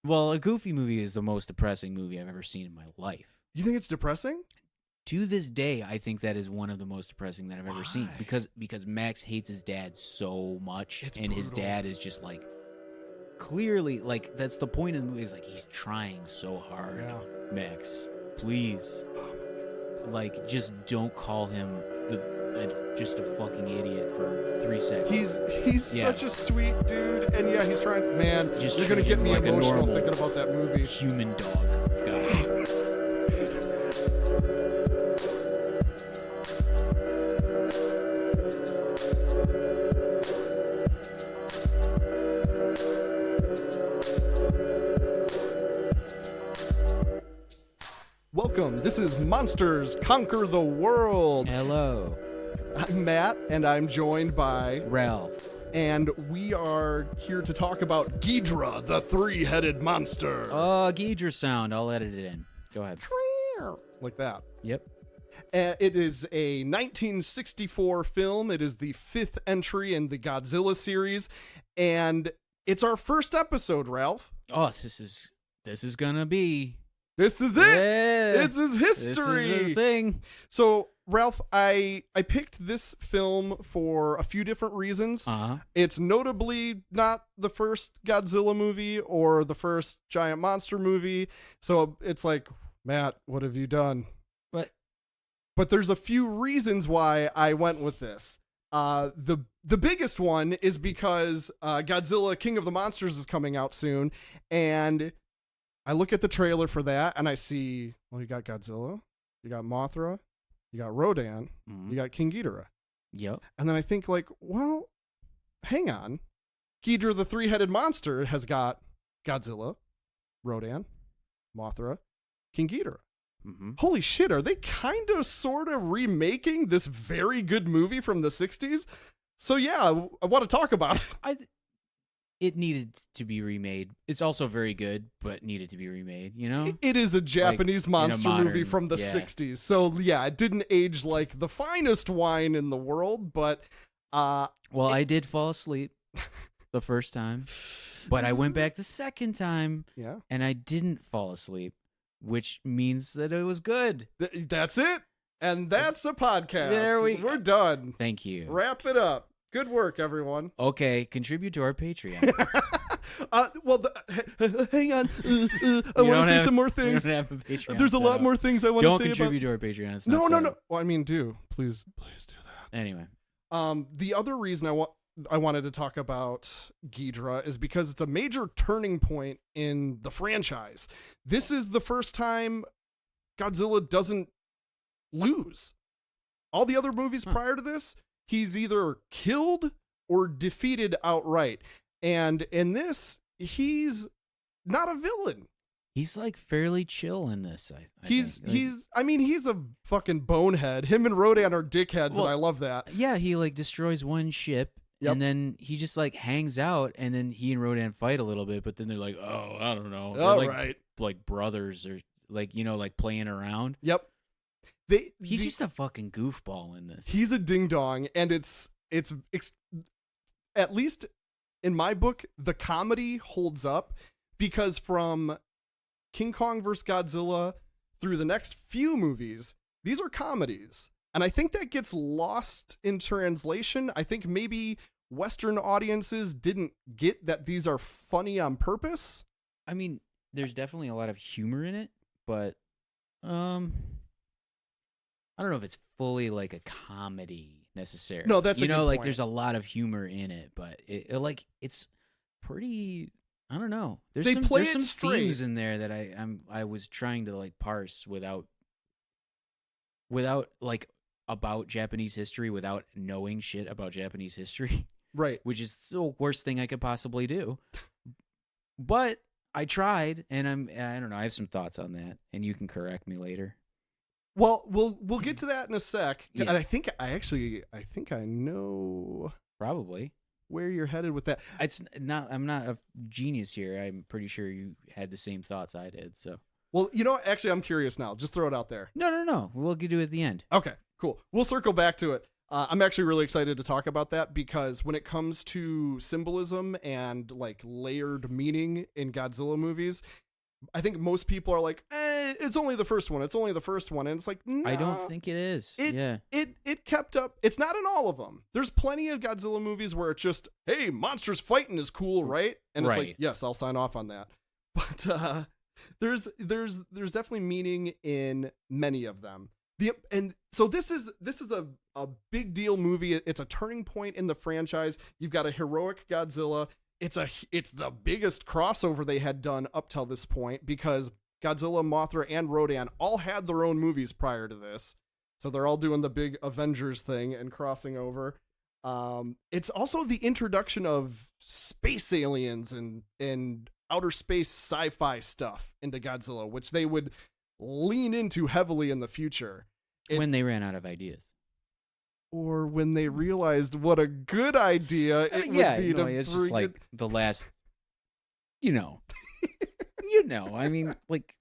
Well, a Goofy movie is the most depressing movie I've ever seen in my life. You think it's depressing? To this day, I think that is one of the most depressing that I've ever seen Why? because Max hates his dad so much, It's and his brutal. dad is just like clearly like that's the point of the movie. Is like he's trying so hard. Yeah. Max, please, like just don't call him just a fucking idiot for 3 seconds. He's such a sweet dude, and yeah, he's trying. Man, Just you're gonna treat get him me like a emotional normal thinking about that movie. human dog. God. Welcome. This is Monsters Conquer the World. Hello, I'm Matt, and I'm joined by Ralph. and we are here to talk about Ghidrah, the three-headed monster. Ghidrah sound. I'll edit it in. Go ahead. Like that. Yep. It is a 1964 film. It is the 5th entry in the Godzilla series, and it's our first episode, Ralph. Oh, this is gonna be. This is it. Yeah. It's his history. This is a thing. So, Ralph, I picked this film for a few different reasons. Uh-huh. It's notably not the first Godzilla movie or the first giant monster movie. So it's like, Matt, what have you done? But there's a few reasons why I went with this. The biggest one is because Godzilla King of the Monsters is coming out soon, and I look at the trailer for that and I see, well, you got Godzilla, you got Mothra, you got Rodan, you got King Ghidorah. Yep. And then I think like, well, hang on. Ghidrah the three-headed monster has got Godzilla, Rodan, Mothra, King Ghidorah. Mm-hmm. Holy shit, are they kind of sort of remaking this very good movie from the 60s? So yeah, I want to talk about it. It needed to be remade. It's also very good, but needed to be remade, you know? It is a Japanese monster modern, movie from the 60s. So yeah, it didn't age like the finest wine in the world, but I did fall asleep the first time, but I went back the second time, yeah, and I didn't fall asleep, which means that it was good. That's it. And that's a podcast. There We're done. Thank you. Wrap it up. Good work, everyone. Okay, contribute to our Patreon. Hang on. I want to say some more We things. don't have a Patreon There's a set lot up. more things I want to Don't say contribute about... to our Patreon. It's No. not set up. Well, I mean, do. Please do that. Anyway. The other reason I wanted to talk about Ghidrah is because it's a major turning point in the franchise. This is the first time Godzilla doesn't lose. All the other movies prior to this, he's either killed or defeated outright. And in this, he's not a villain. He's like fairly chill in this. I He's think. he's a fucking bonehead. Him and Rodan are dickheads, and I love that. Yeah, he like destroys one ship. Yep. And then he just like hangs out, and then he and Rodan fight a little bit, but then they're like, oh, I don't know. They're All like, right. like brothers or like, you know, like playing around. Yep. He's just a fucking goofball in this. He's a ding dong, and it's at least in my book, the comedy holds up because from King Kong vs. Godzilla through the next few movies, these are comedies. And I think that gets lost in translation. I think maybe Western audiences didn't get that these are funny on purpose. I mean, there's definitely a lot of humor in it, but I don't know if it's fully like a comedy necessarily. No, that's a good like point. there's a lot of humor in it, but it's pretty. I don't know. There's some themes in there that I was trying to like parse without like about Japanese history without knowing shit about Japanese history. Right. Which is the worst thing I could possibly do. But I tried, and I don't know. I have some thoughts on that, and you can correct me later. Well, we'll get to that in a sec. Yeah. And I think I know Probably. where you're headed with that. It's not. I'm not a genius here. I'm pretty sure you had the same thoughts I did. So. Well, you know what? Actually, I'm curious now. Just throw it out there. No. We'll do it at the end. Okay, cool. We'll circle back to it. I'm actually really excited to talk about that because when it comes to symbolism and like layered meaning in Godzilla movies, I think most people are like, it's only the first one. It's only the first one. And it's like, nah, I don't think it is. It kept up. It's not in all of them. There's plenty of Godzilla movies where it's just, hey, monsters fighting is cool, right? And it's like, yes, I'll sign off on that. But there's definitely meaning in many of them. And so this is a big deal movie. It's a turning point in the franchise. You've got a heroic Godzilla. It's the biggest crossover they had done up till this point because Godzilla, Mothra, and Rodan all had their own movies prior to this. So they're all doing the big Avengers thing and crossing over. It's also the introduction of space aliens and outer space sci-fi stuff into Godzilla, which they would lean into heavily in the future. When they ran out of ideas. Or when they realized what a good idea it would be to it's just like the last, I mean, like,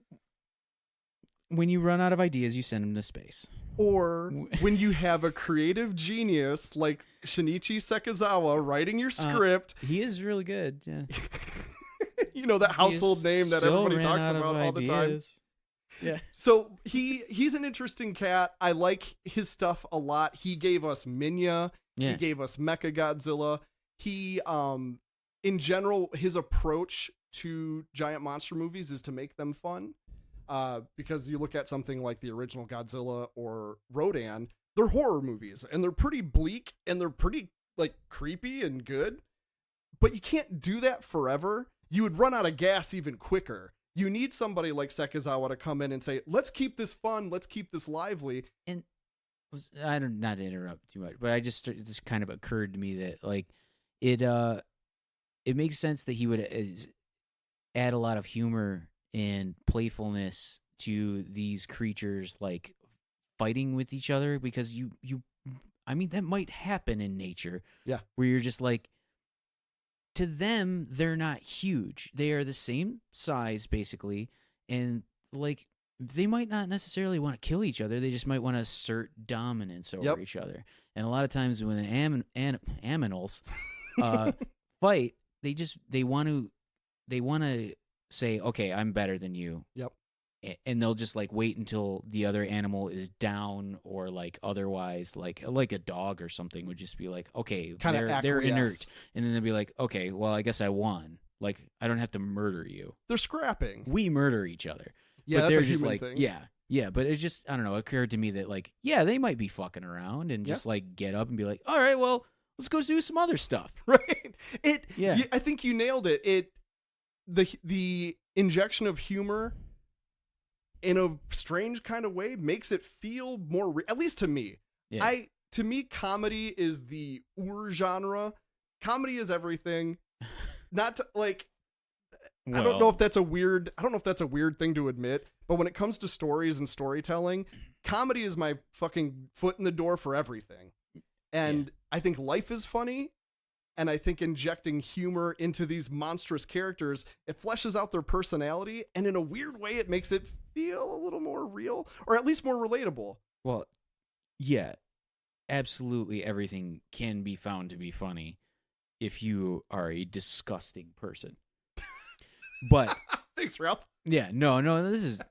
when you run out of ideas, you send them to space. Or when you have a creative genius like Shinichi Sekizawa writing your script. He is really good, yeah. That household name that everybody talks about all the time. Yeah. So he's an interesting cat. I like his stuff a lot. He gave us Minya. Yeah. He gave us Mechagodzilla. He, in general, his approach to giant monster movies is to make them fun. Because you look at something like the original Godzilla or Rodan, they're horror movies and they're pretty bleak and they're pretty like creepy and good. But you can't do that forever. You would run out of gas even quicker. You need somebody like Sekizawa to come in and say, let's keep this fun. Let's keep this lively. And I don't, not to interrupt too much, but it just kind of occurred to me that like it makes sense that he would add a lot of humor and playfulness to these creatures like fighting with each other because I mean, that might happen in nature. Yeah. Where you're just like, to them, they're not huge. They are the same size, basically, and like they might not necessarily want to kill each other. They just might want to assert dominance over each other. And a lot of times when aminals fight, they want to say, "Okay, I'm better than you." Yep. And they'll just like wait until the other animal is down or like otherwise like a dog or something would just be like, okay, they're inert. And then they'll be like, okay, well, I guess I won. Like, I don't have to murder you. They're scrapping. We murder each other. Yeah, but that's they're a just human like, thing. Yeah, but it's just, I don't know, it occurred to me that like, yeah, they might be fucking around and just like get up and be like, all right, well, let's go do some other stuff. Right. I think you nailed it. The injection of humor in a strange kind of way makes it feel more at least to me. Yeah. To me, comedy is the genre. Comedy is everything. Not to, like, well, I don't know if that's a weird thing to admit, but when it comes to stories and storytelling, comedy is my fucking foot in the door for everything. And I think life is funny. And I think injecting humor into these monstrous characters, it fleshes out their personality. And in a weird way, it makes it feel a little more real or at least more relatable. Well, yeah, absolutely. Everything can be found to be funny if you are a disgusting person. But thanks, Ralph. Yeah, no, this is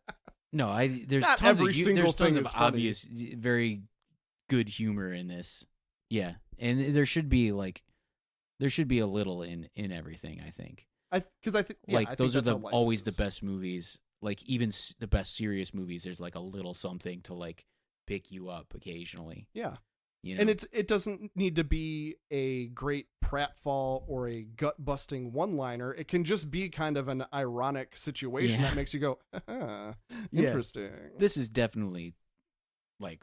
there's not tons every of single there's tons thing of is funny. obvious, very good humor in this. Yeah, and there should be a little in everything. I think. Because I think like I those think are always the best movies. Like even the best serious movies, there's like a little something to like pick you up occasionally. Yeah. You know? And it doesn't need to be a great pratfall or a gut-busting one-liner. It can just be kind of an ironic situation that makes you go, interesting. Yeah. This is definitely like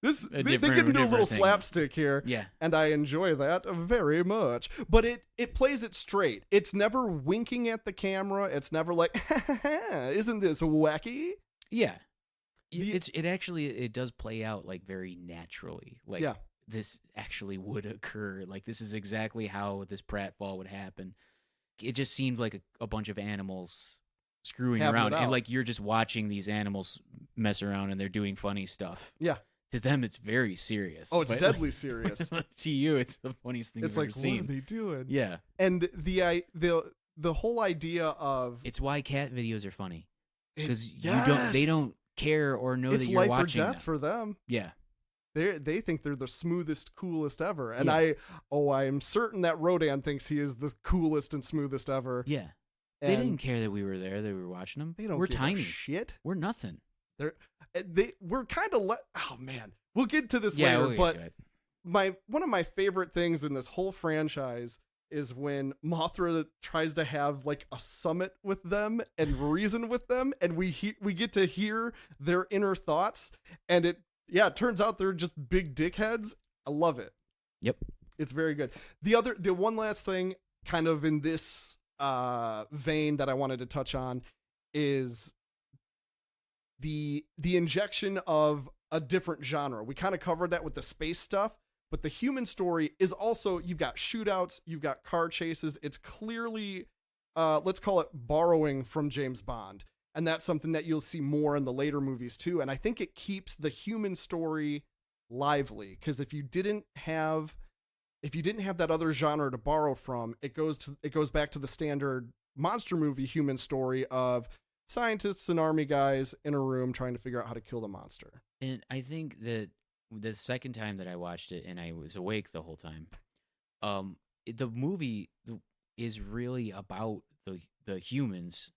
they get into a little slapstick here. Yeah. And I enjoy that very much. But it plays it straight. It's never winking at the camera. It's never like, isn't this wacky? Yeah. It does play out like very naturally. Like this actually would occur. Like this is exactly how this pratfall would happen. It just seemed like a bunch of animals screwing around, and like you're just watching these animals mess around and they're doing funny stuff. Yeah. to them it's very serious. Oh, it's deadly serious. To you, it's the funniest thing it's you've like, ever seen. What are they doing? Yeah. And the whole idea of it's why cat videos are funny, because they don't care or know it's that you're watching. It's life or death for them. Yeah. They think they're the smoothest, coolest ever. And yeah. I am certain that Rodan thinks he is the coolest and smoothest ever. Yeah. And they didn't care that we were there, that we were watching them. They don't we're give tiny. A shit. We're nothing. We're kind of oh man. We'll get to this later, but one of my favorite things in this whole franchise is when Mothra tries to have like a summit with them and reason with them, and we get to hear their inner thoughts, and it turns out they're just big dickheads. I love it. Yep. It's very good. The one last thing kind of in this vein that I wanted to touch on is the injection of a different genre. We kind of covered that with the space stuff, but the human story is also, you've got shootouts, you've got car chases. It's clearly, let's call it borrowing from James Bond. And that's something that you'll see more in the later movies too. And I think it keeps the human story lively, because if you didn't have that other genre to borrow from, it goes back to the standard monster movie human story of scientists and army guys in a room trying to figure out how to kill the monster. And I think that the second time that I watched it, and I was awake the whole time, the movie is really about the humans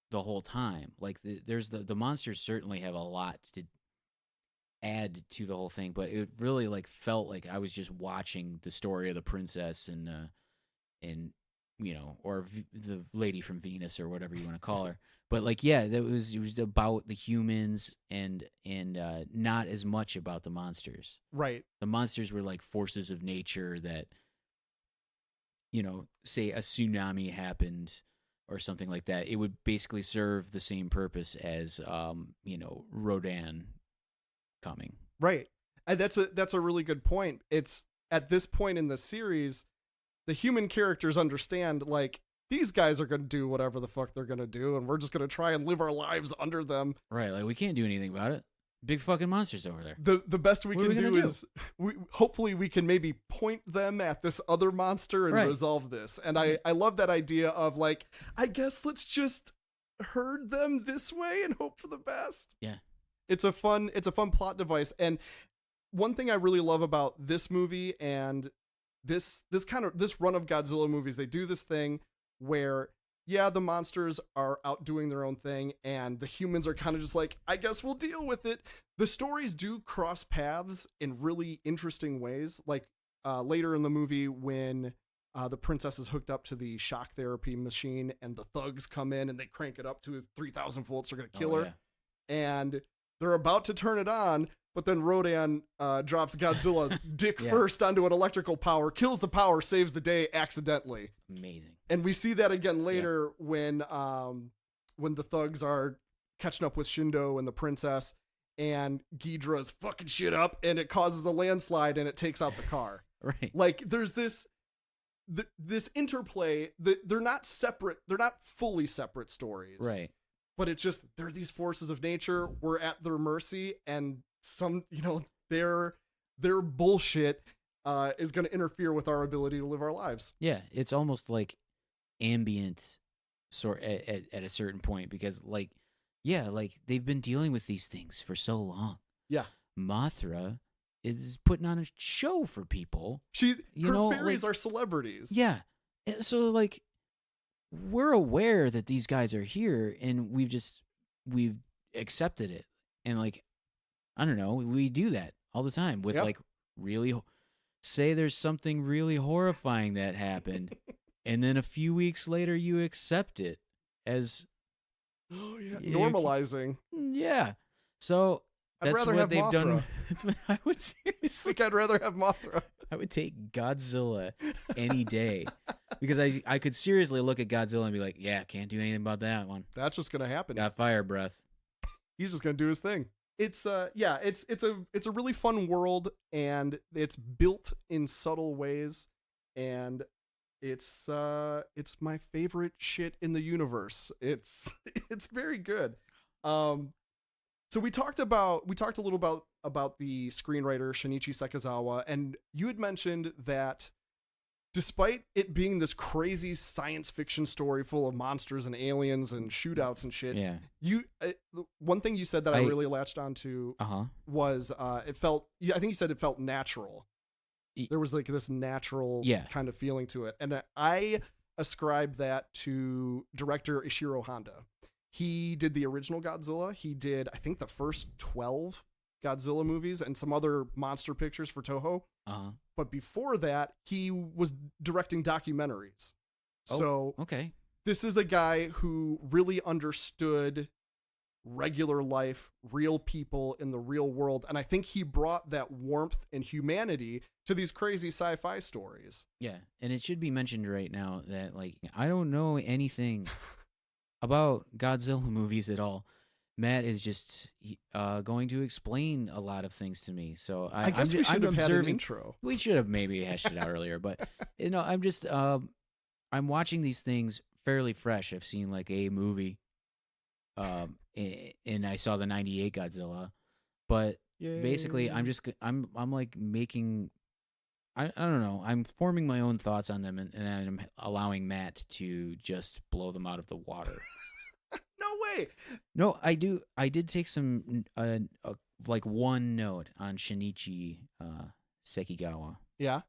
the whole time. Like there's the monsters certainly have a lot to add to the whole thing, but it really like felt like I was just watching the story of the princess and or the lady from Venus or whatever you want to call her. But like, yeah, it was about the humans and not as much about the monsters. Right. The monsters were like forces of nature that, say a tsunami happened or something like that. It would basically serve the same purpose as, Rodan coming. Right. And that's a really good point. It's at this point in the series, the human characters understand, like, these guys are going to do whatever the fuck they're going to do, and we're just going to try and live our lives under them. Right, like, we can't do anything about it. Big fucking monsters over there. The best we can do is, hopefully we can maybe point them at this other monster and resolve this. And I love that idea of, like, I guess let's just herd them this way and hope for the best. Yeah. It's a fun plot device. And one thing I really love about this movie and this run of Godzilla movies, they do this thing where, the monsters are out doing their own thing and the humans are kind of just like, I guess we'll deal with it. The stories do cross paths in really interesting ways. Like later in the movie when the princess is hooked up to the shock therapy machine and the thugs come in and they crank it up to 3,000 volts. They're going to kill her. Yeah. And they're about to turn it on, but then Rodan drops Godzilla dick first onto an electrical power, kills the power, saves the day accidentally. Amazing. And we see that again later when the thugs are catching up with Shindo and the princess, and Ghidrah's fucking shit up, and it causes a landslide, and it takes out the car. Right. Like, there's this interplay that they're not separate. They're not fully separate stories. Right. But it's just, they're these forces of nature. We're at their mercy, and some, their bullshit is going to interfere with our ability to live our lives. Yeah, it's almost like ambient at a certain point, because like they've been dealing with these things for so long. Yeah. Mothra is putting on a show for people. Her fairies are celebrities. Yeah. So like, we're aware that these guys are here, and we've accepted it. And like, I don't know, we do that all the time with like really say there's something really horrifying that happened. And then a few weeks later, you accept it as normalizing. Yeah. So that's what they've Mothra. done. I would seriously. I'd rather have Mothra. I would take Godzilla any day, because I could seriously look at Godzilla and be like, yeah, can't do anything about that one. That's just gonna happen. Got fire breath. He's just gonna do his thing. It's it's a really fun world, and it's built in subtle ways, and it's my favorite shit in the universe. It's very good. So we talked a little about the screenwriter Shinichi Sekizawa, and you had mentioned that despite it being this crazy science fiction story full of monsters and aliens and shootouts and shit, one thing you said that I really latched onto was it felt. I think you said it felt natural. There was like this natural kind of feeling to it, and I ascribe that to director Ishiro Honda. He did the original Godzilla. He did, I think, the first 12 Godzilla movies and some other monster pictures for Toho. But before that, he was directing documentaries. So okay. This is a guy who really understood regular life, real people in the real world. And I think he brought that warmth and humanity to these crazy sci-fi stories. Yeah. And it should be mentioned right now that, like, I don't know anything about Godzilla movies at all. Matt is just going to explain a lot of things to me. So I guess we should have had an intro. We should have maybe hashed it out earlier, but I'm just I'm watching these things fairly fresh. I've seen like a movie, and I saw the '98 Godzilla, but basically I'm like making. I don't know. I'm forming my own thoughts on them, and I'm allowing Matt to just blow them out of the water. No way. No, I do. I did take some like one note on Shinichi Sekigawa. Yeah.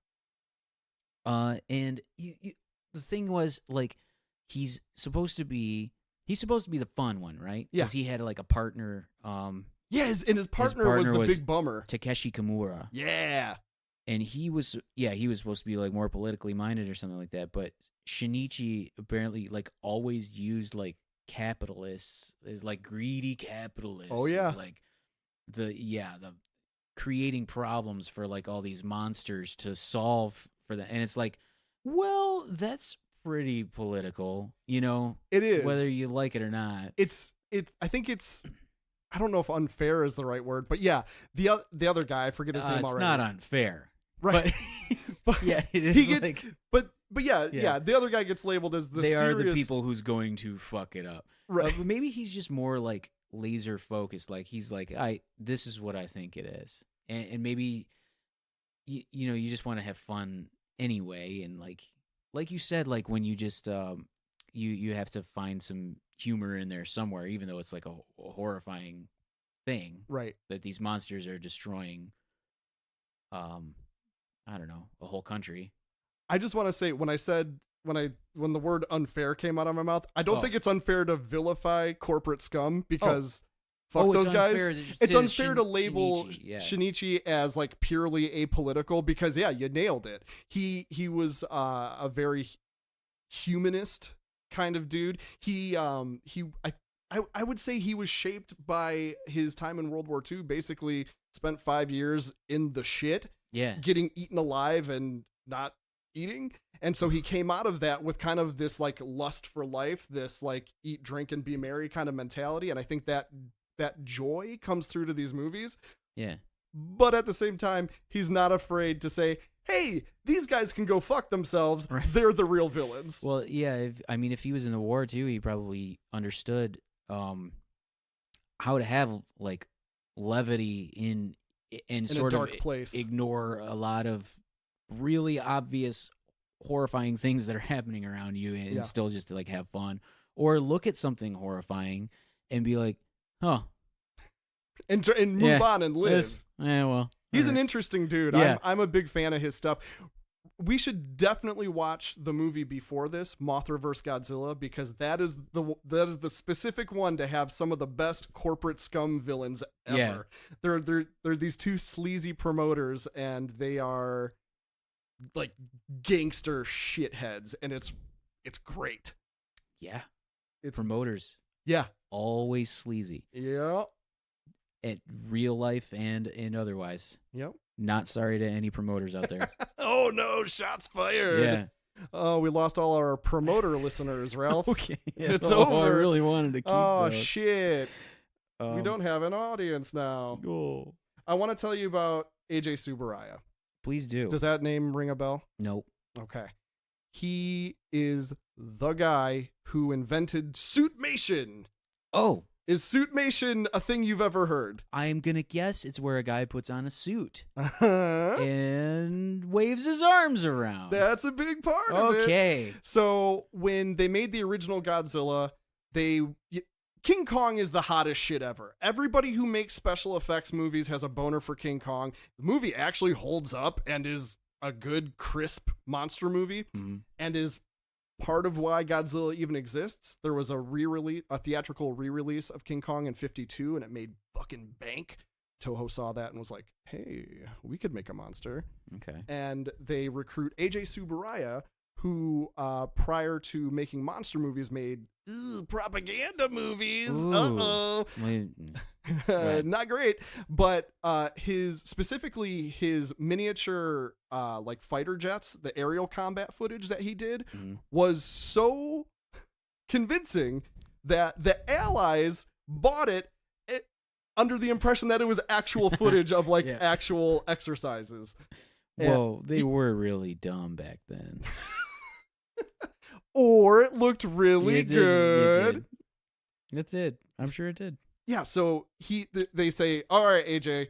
And the thing was, like, he's supposed to be the fun one, right? Yeah. Because he had like a partner. His partner was the big bummer, Takeshi Kimura. Yeah. And he was supposed to be like more politically minded or something like that. But Shinichi apparently like always used like capitalists as like greedy capitalists. Oh yeah. As, like the creating problems for like all these monsters to solve for them. And it's like, well, that's pretty political, It is. Whether you like it or not. I think it's I don't know if unfair is the right word, but yeah, the other guy, I forget his name already. It's not unfair. Right. But yeah, it is. He gets, but yeah, the other guy gets labeled as they are the people who's going to fuck it up. Right. But maybe he's just more like laser focused. Like he's like, this is what I think it is. And maybe you just want to have fun anyway, and like you said, like when you just you have to find some humor in there somewhere, even though it's like a horrifying thing, right? That these monsters are destroying, I don't know, a whole country. I just want to say when the word unfair came out of my mouth, I don't think it's unfair to vilify corporate scum because fuck those guys. It's unfair to label Shinichi as like purely apolitical because you nailed it. He was a very humanist kind of dude. I would say he was shaped by his time in World War II. Basically spent 5 years in the shit, getting eaten alive and not eating. And so he came out of that with kind of this like lust for life, this like eat, drink, and be merry kind of mentality. And I think that joy comes through to these movies. Yeah. But at the same time, he's not afraid to say, hey, these guys can go fuck themselves. Right. They're the real villains. Well, yeah. If he was in the war too, he probably understood how to have like levity in sort a dark of place. Ignore a lot of really obvious horrifying things that are happening around you and still just to like have fun, or look at something horrifying and be like, huh, and move on and live. He's an interesting dude. Yeah. I'm a big fan of his stuff. We should definitely watch the movie before this, Mothra vs. Godzilla, because that is the specific one to have some of the best corporate scum villains ever. Yeah. They're these two sleazy promoters, and they are like gangster shitheads, and it's great. Yeah, it's promoters. Yeah, always sleazy. Yeah, at real life and otherwise. Yep. Not sorry to any promoters out there. Oh no, shots fired. Yeah. Oh, we lost all our promoter listeners, Ralph. Okay. It's over. I really wanted to keep those. Shit. We don't have an audience now. Oh. I want to tell you about AJ Subaraya. Please do. Does that name ring a bell? Nope. Okay. He is the guy who invented Suitmation. Oh. Is suitmation a thing you've ever heard? I'm going to guess it's where a guy puts on a suit and waves his arms around. That's a big part of it. Okay. So when they made the original Godzilla, King Kong is the hottest shit ever. Everybody who makes special effects movies has a boner for King Kong. The movie actually holds up and is a good, crisp monster movie, and is part of why Godzilla even exists. There was a theatrical re-release of King Kong in 1952, and it made fucking bank. Toho saw that and was like, hey, we could make a monster. Okay. And they recruit AJ Subaraya, who prior to making monster movies made propaganda movies. Ooh. Right. Not great. But his miniature like fighter jets, the aerial combat footage that he did was so convincing that the Allies bought it under the impression that it was actual footage of like actual exercises. Well, they were really dumb back then. Or it looked really good. It did. I'm sure it did. Yeah, so they say, all right, AJ,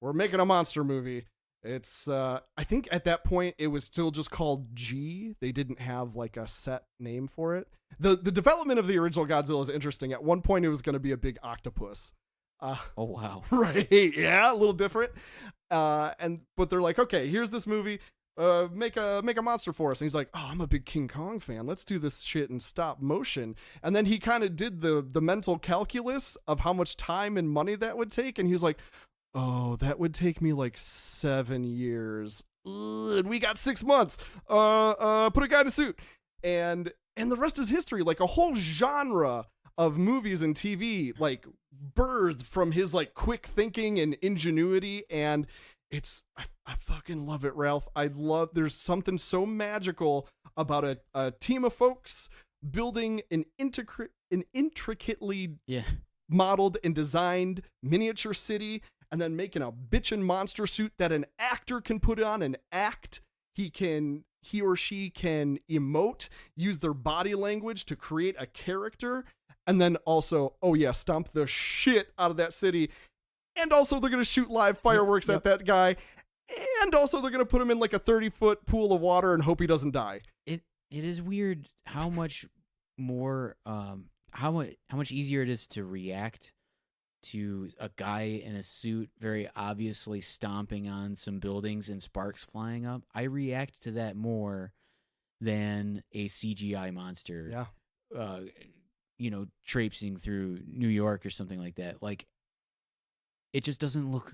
we're making a monster movie. It's, I think at that point it was still just called G. They didn't have like a set name for it. The development of the original Godzilla is interesting. At one point it was going to be a big octopus. Oh, wow. Right. Yeah, a little different. But they're like, okay, here's this movie. Make a monster for us. And he's like, oh, I'm a big King Kong fan. Let's do this shit in stop motion. And then he kind of did the mental calculus of how much time and money that would take. And he's like, oh, that would take me like 7 years. Ugh, and we got 6 months. Put a guy in a suit. And the rest is history. Like a whole genre of movies and TV, like birthed from his like quick thinking and ingenuity. And I fucking love it, Ralph. There's something so magical about a team of folks building an intricately modeled and designed miniature city, and then making a bitchin' monster suit that an actor can put on and act. He or she can emote, use their body language to create a character, and then also, stomp the shit out of that city. And also they're going to shoot live fireworks at that guy. And also they're going to put him in like a 30-foot pool of water and hope he doesn't die. It is weird how much more, how much easier it is to react to a guy in a suit very obviously stomping on some buildings and sparks flying up. I react to that more than a CGI monster, traipsing through New York or something like that. Like, it just doesn't look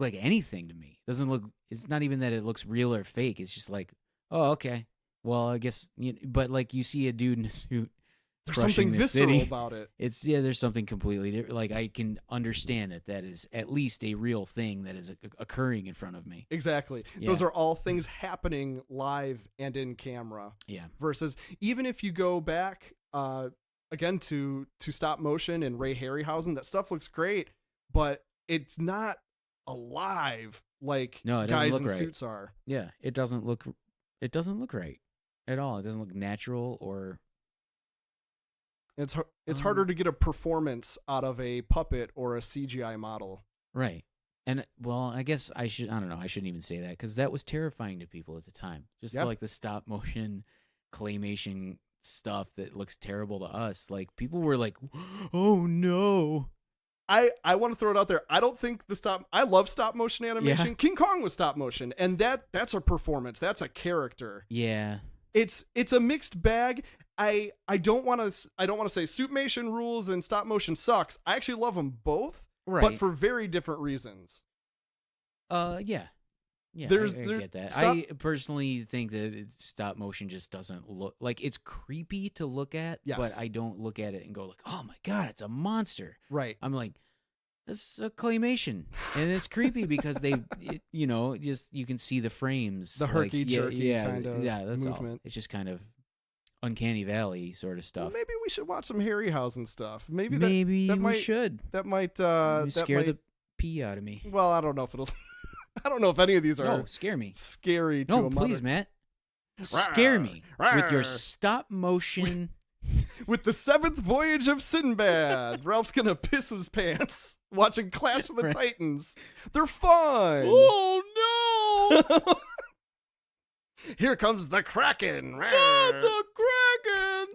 like anything to me. It's not even that it looks real or fake. It's just like, oh, okay. Well, I guess, but like you see a dude in a suit. There's something visceral about it. There's something completely different. Like, I can understand that is at least a real thing that is occurring in front of me. Exactly. Yeah. Those are all things happening live and in camera. Yeah. Versus, even if you go back, again, to stop motion and Ray Harryhausen, that stuff looks great, but it's not alive like guys in suits are. Yeah, it doesn't look right at all. It doesn't look natural or. It's harder to get a performance out of a puppet or a CGI model. Right. And, well, I guess I don't know, I shouldn't even say that, because that was terrifying to people at the time. Just like the stop motion claymation stuff that looks terrible to us. Like, people were like, oh no. I want to throw it out there. I don't think I love stop motion animation. Yeah. King Kong was stop motion, and that's a performance. That's a character. Yeah. It's a mixed bag. I don't want to say suitmation rules and stop motion sucks. I actually love them both, but for very different reasons. Yeah. I get that. I personally think that stop motion just doesn't look like, it's creepy to look at, but I don't look at it and go like, oh my God, it's a monster. Right. I'm like, it's a claymation, and it's creepy because you can see the frames, the herky-jerky kind of that's movement. All. It's just kind of uncanny valley sort of stuff. Well, maybe we should watch some Harryhausen stuff. Maybe we should. That might scare the pee out of me. Well, I don't know if it'll. I don't know if any of these are scare me. Scary to a please, Matt. Scare me with your stop motion With the 7th voyage of Sinbad, Ralph's gonna piss his pants watching Clash of the Titans. They're fun. Oh no! Here comes the Kraken. Not the Kraken.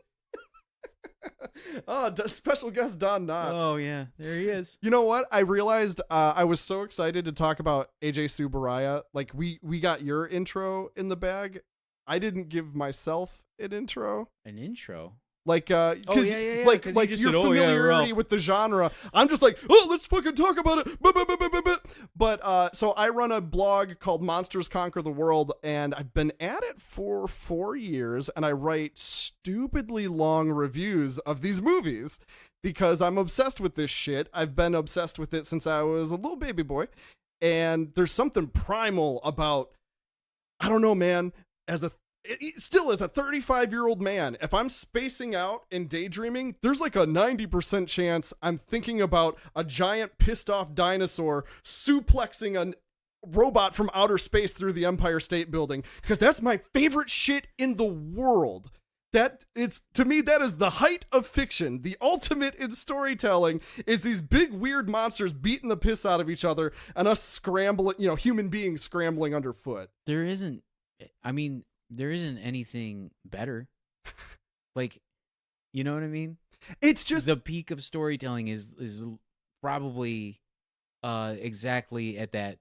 Oh, special guest Don Knotts. Oh yeah, there he is. You know what? I realized I was so excited to talk about AJ Subaraya. Like we got your intro in the bag. I didn't give myself an intro. An intro? Like, yeah. Like your familiarity with the genre. I'm just like, oh, let's fucking talk about it. But so I run a blog called Monsters Conquer the World, and I've been at it for 4 years, and I write stupidly long reviews of these movies because I'm obsessed with this shit. I've been obsessed with it since I was a little baby boy, and there's something primal about, I don't know, man, still as a 35-year-old man, if I'm spacing out and daydreaming, there's like a 90% chance I'm thinking about a giant pissed off dinosaur suplexing a robot from outer space through the Empire State Building, because that's my favorite shit in the world. To me, that is the height of fiction. The ultimate in storytelling is these big weird monsters beating the piss out of each other and us scrambling, human beings scrambling underfoot. There isn't anything better. Like, you know what I mean? It's just the peak of storytelling is probably exactly at that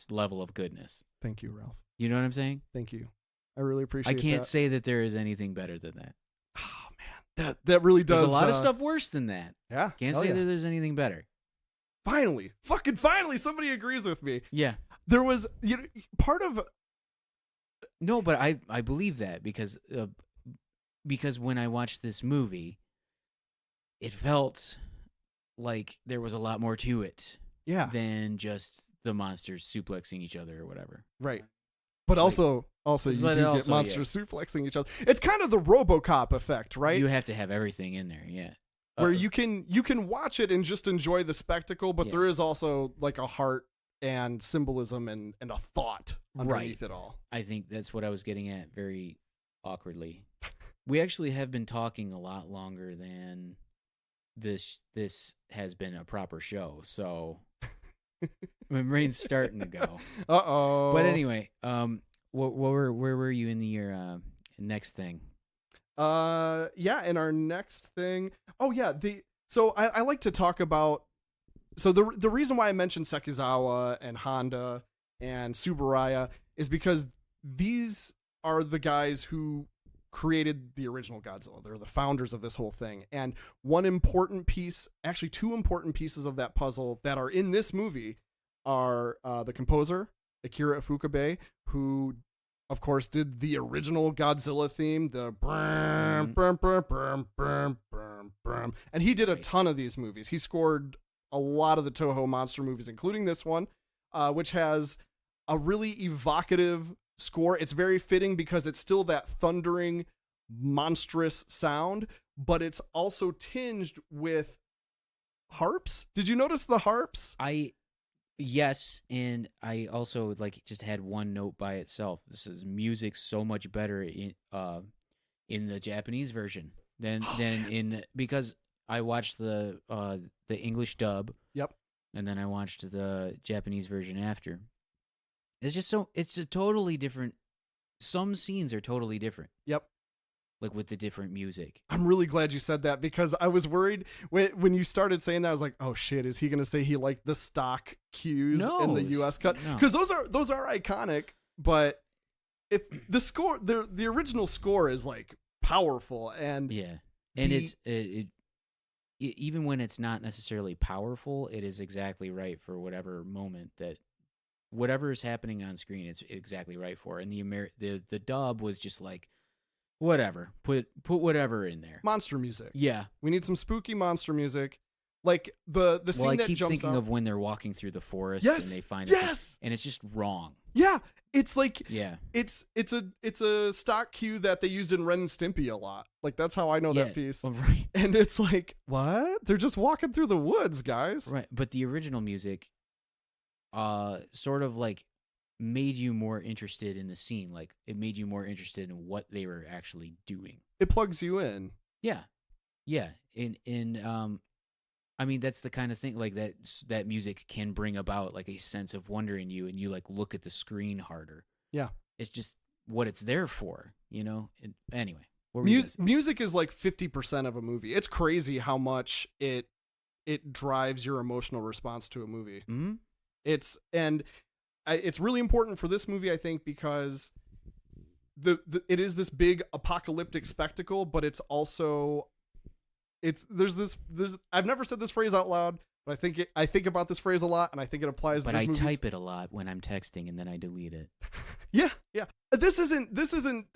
level of goodness. Thank you, Ralph. You know what I'm saying? Thank you. I really appreciate that. I can't say that there is anything better than that. Oh man. That really does. There's a lot of stuff worse than that. Yeah. Can't say that there's anything better. Finally, somebody agrees with me. Yeah. There was part of. No, but I believe that because when I watched this movie, it felt like there was a lot more to it. Yeah. Than just the monsters suplexing each other or whatever. Right. But also you get monsters suplexing each other. It's kind of the RoboCop effect, right? You have to have everything in there, yeah. Where you can watch it and just enjoy the spectacle, but there is also like a heart and symbolism and a thought underneath it all. I think that's what I was getting at very awkwardly. We actually have been talking a lot longer than this has been a proper show, so my brain's starting to go. Uh-oh. But anyway, where were you in your next thing? In our next thing. Oh yeah, so I like to talk about. So the reason why I mentioned Sekizawa and Honda and Subaraya is because these are the guys who created the original Godzilla. They're the founders of this whole thing. And one important piece, actually two important pieces of that puzzle that are in this movie are the composer, Akira Ifukube, who of course did the original Godzilla theme, the brum, brum, brum, brum, brum, brum, brum. And he did a ton of these movies. He scored a lot of the Toho monster movies, including this one, which has a really evocative score. It's very fitting because it's still that thundering, monstrous sound, but it's also tinged with harps. Did you notice the harps? Yes, and I also just had one note by itself. This is music so much better in the Japanese version than in, because I watched the English dub. Yep. And then I watched the Japanese version after. It's a totally different. Some scenes are totally different. Yep. Like with the different music. I'm really glad you said that because I was worried when you started saying that. I was like, oh shit, is he going to say he liked the stock cues in the US cut? Because those are iconic, but if the score, the original score is like powerful and it even when it's not necessarily powerful, it is exactly right for whatever moment whatever is happening on screen, it's exactly right for. And the dub was just like, whatever, put whatever in there. Monster music. Yeah, we need some spooky monster music. Like the scene I that keep jumps thinking out of when they're walking through the forest and they find and it's just wrong. Yeah, it's like it's a stock cue that they used in Ren and Stimpy a lot. Like that's how I know that piece. Well, right. And it's like, what? They're just walking through the woods, guys. Right, but the original music sort of like made you more interested in the scene. Like it made you more interested in what they were actually doing. It plugs you in. Yeah. Yeah, I mean, that's the kind of thing like that music can bring about like a sense of wonder in you, and you like look at the screen harder. Yeah. It's just what it's there for, you know? Anyway, music is like 50% of a movie. It's crazy how much it drives your emotional response to a movie. Mm-hmm. It's really important for this movie, I think, because it is this big apocalyptic spectacle, but it's also there's I've never said this phrase out loud, but I think about this phrase a lot, and I think it applies to but this I movie. type it a lot when I'm texting, and then I delete it. Yeah. This isn't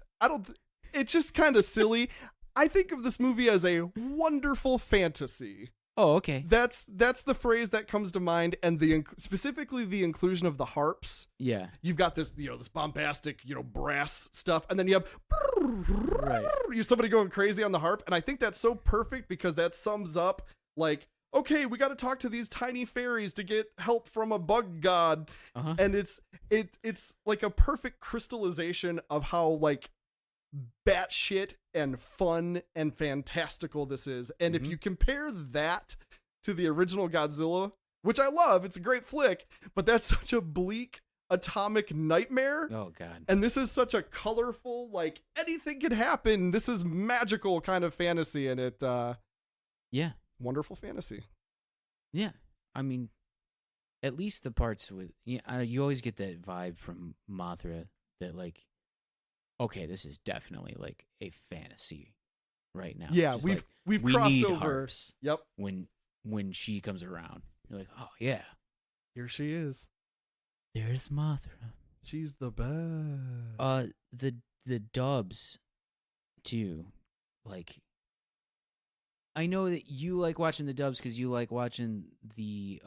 it's just kind of silly. I think of this movie as a wonderful fantasy. Oh, okay. That's the phrase that comes to mind, and specifically the inclusion of the harps. Yeah. You've got this, this bombastic, brass stuff, and then you have somebody going crazy on the harp, and I think that's so perfect because that sums up like, okay, we got to talk to these tiny fairies to get help from a bug god, and it's like a perfect crystallization of how like batshit and fun and fantastical this is. And if you compare that to the original Godzilla, which I love, it's a great flick, but that's such a bleak atomic nightmare. Oh god. And this is such a colorful, like anything can happen, this is magical kind of fantasy, and it yeah, wonderful fantasy. Yeah, I mean, at least the parts with you always get that vibe from Mothra that like, okay, this is definitely like a fantasy right now. Yeah, just we've we crossed need over. Harps Yep. When she comes around, you're like, oh yeah, here she is. There's Mothra. She's the best. The dubs too, like. I know that you like watching the dubs because you like watching the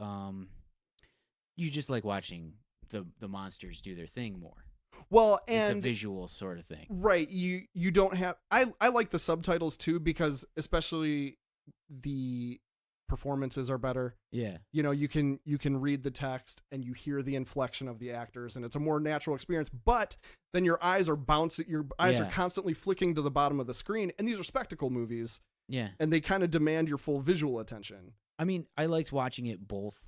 you just like watching the monsters do their thing more. Well, and it's a visual sort of thing, right? You don't have. I like the subtitles too because especially the performances are better. Yeah, you can read the text and you hear the inflection of the actors, and it's a more natural experience. But then your eyes are bouncing. Your eyes are constantly flicking to the bottom of the screen, and these are spectacle movies. Yeah. And they kind of demand your full visual attention. I mean, I liked watching it both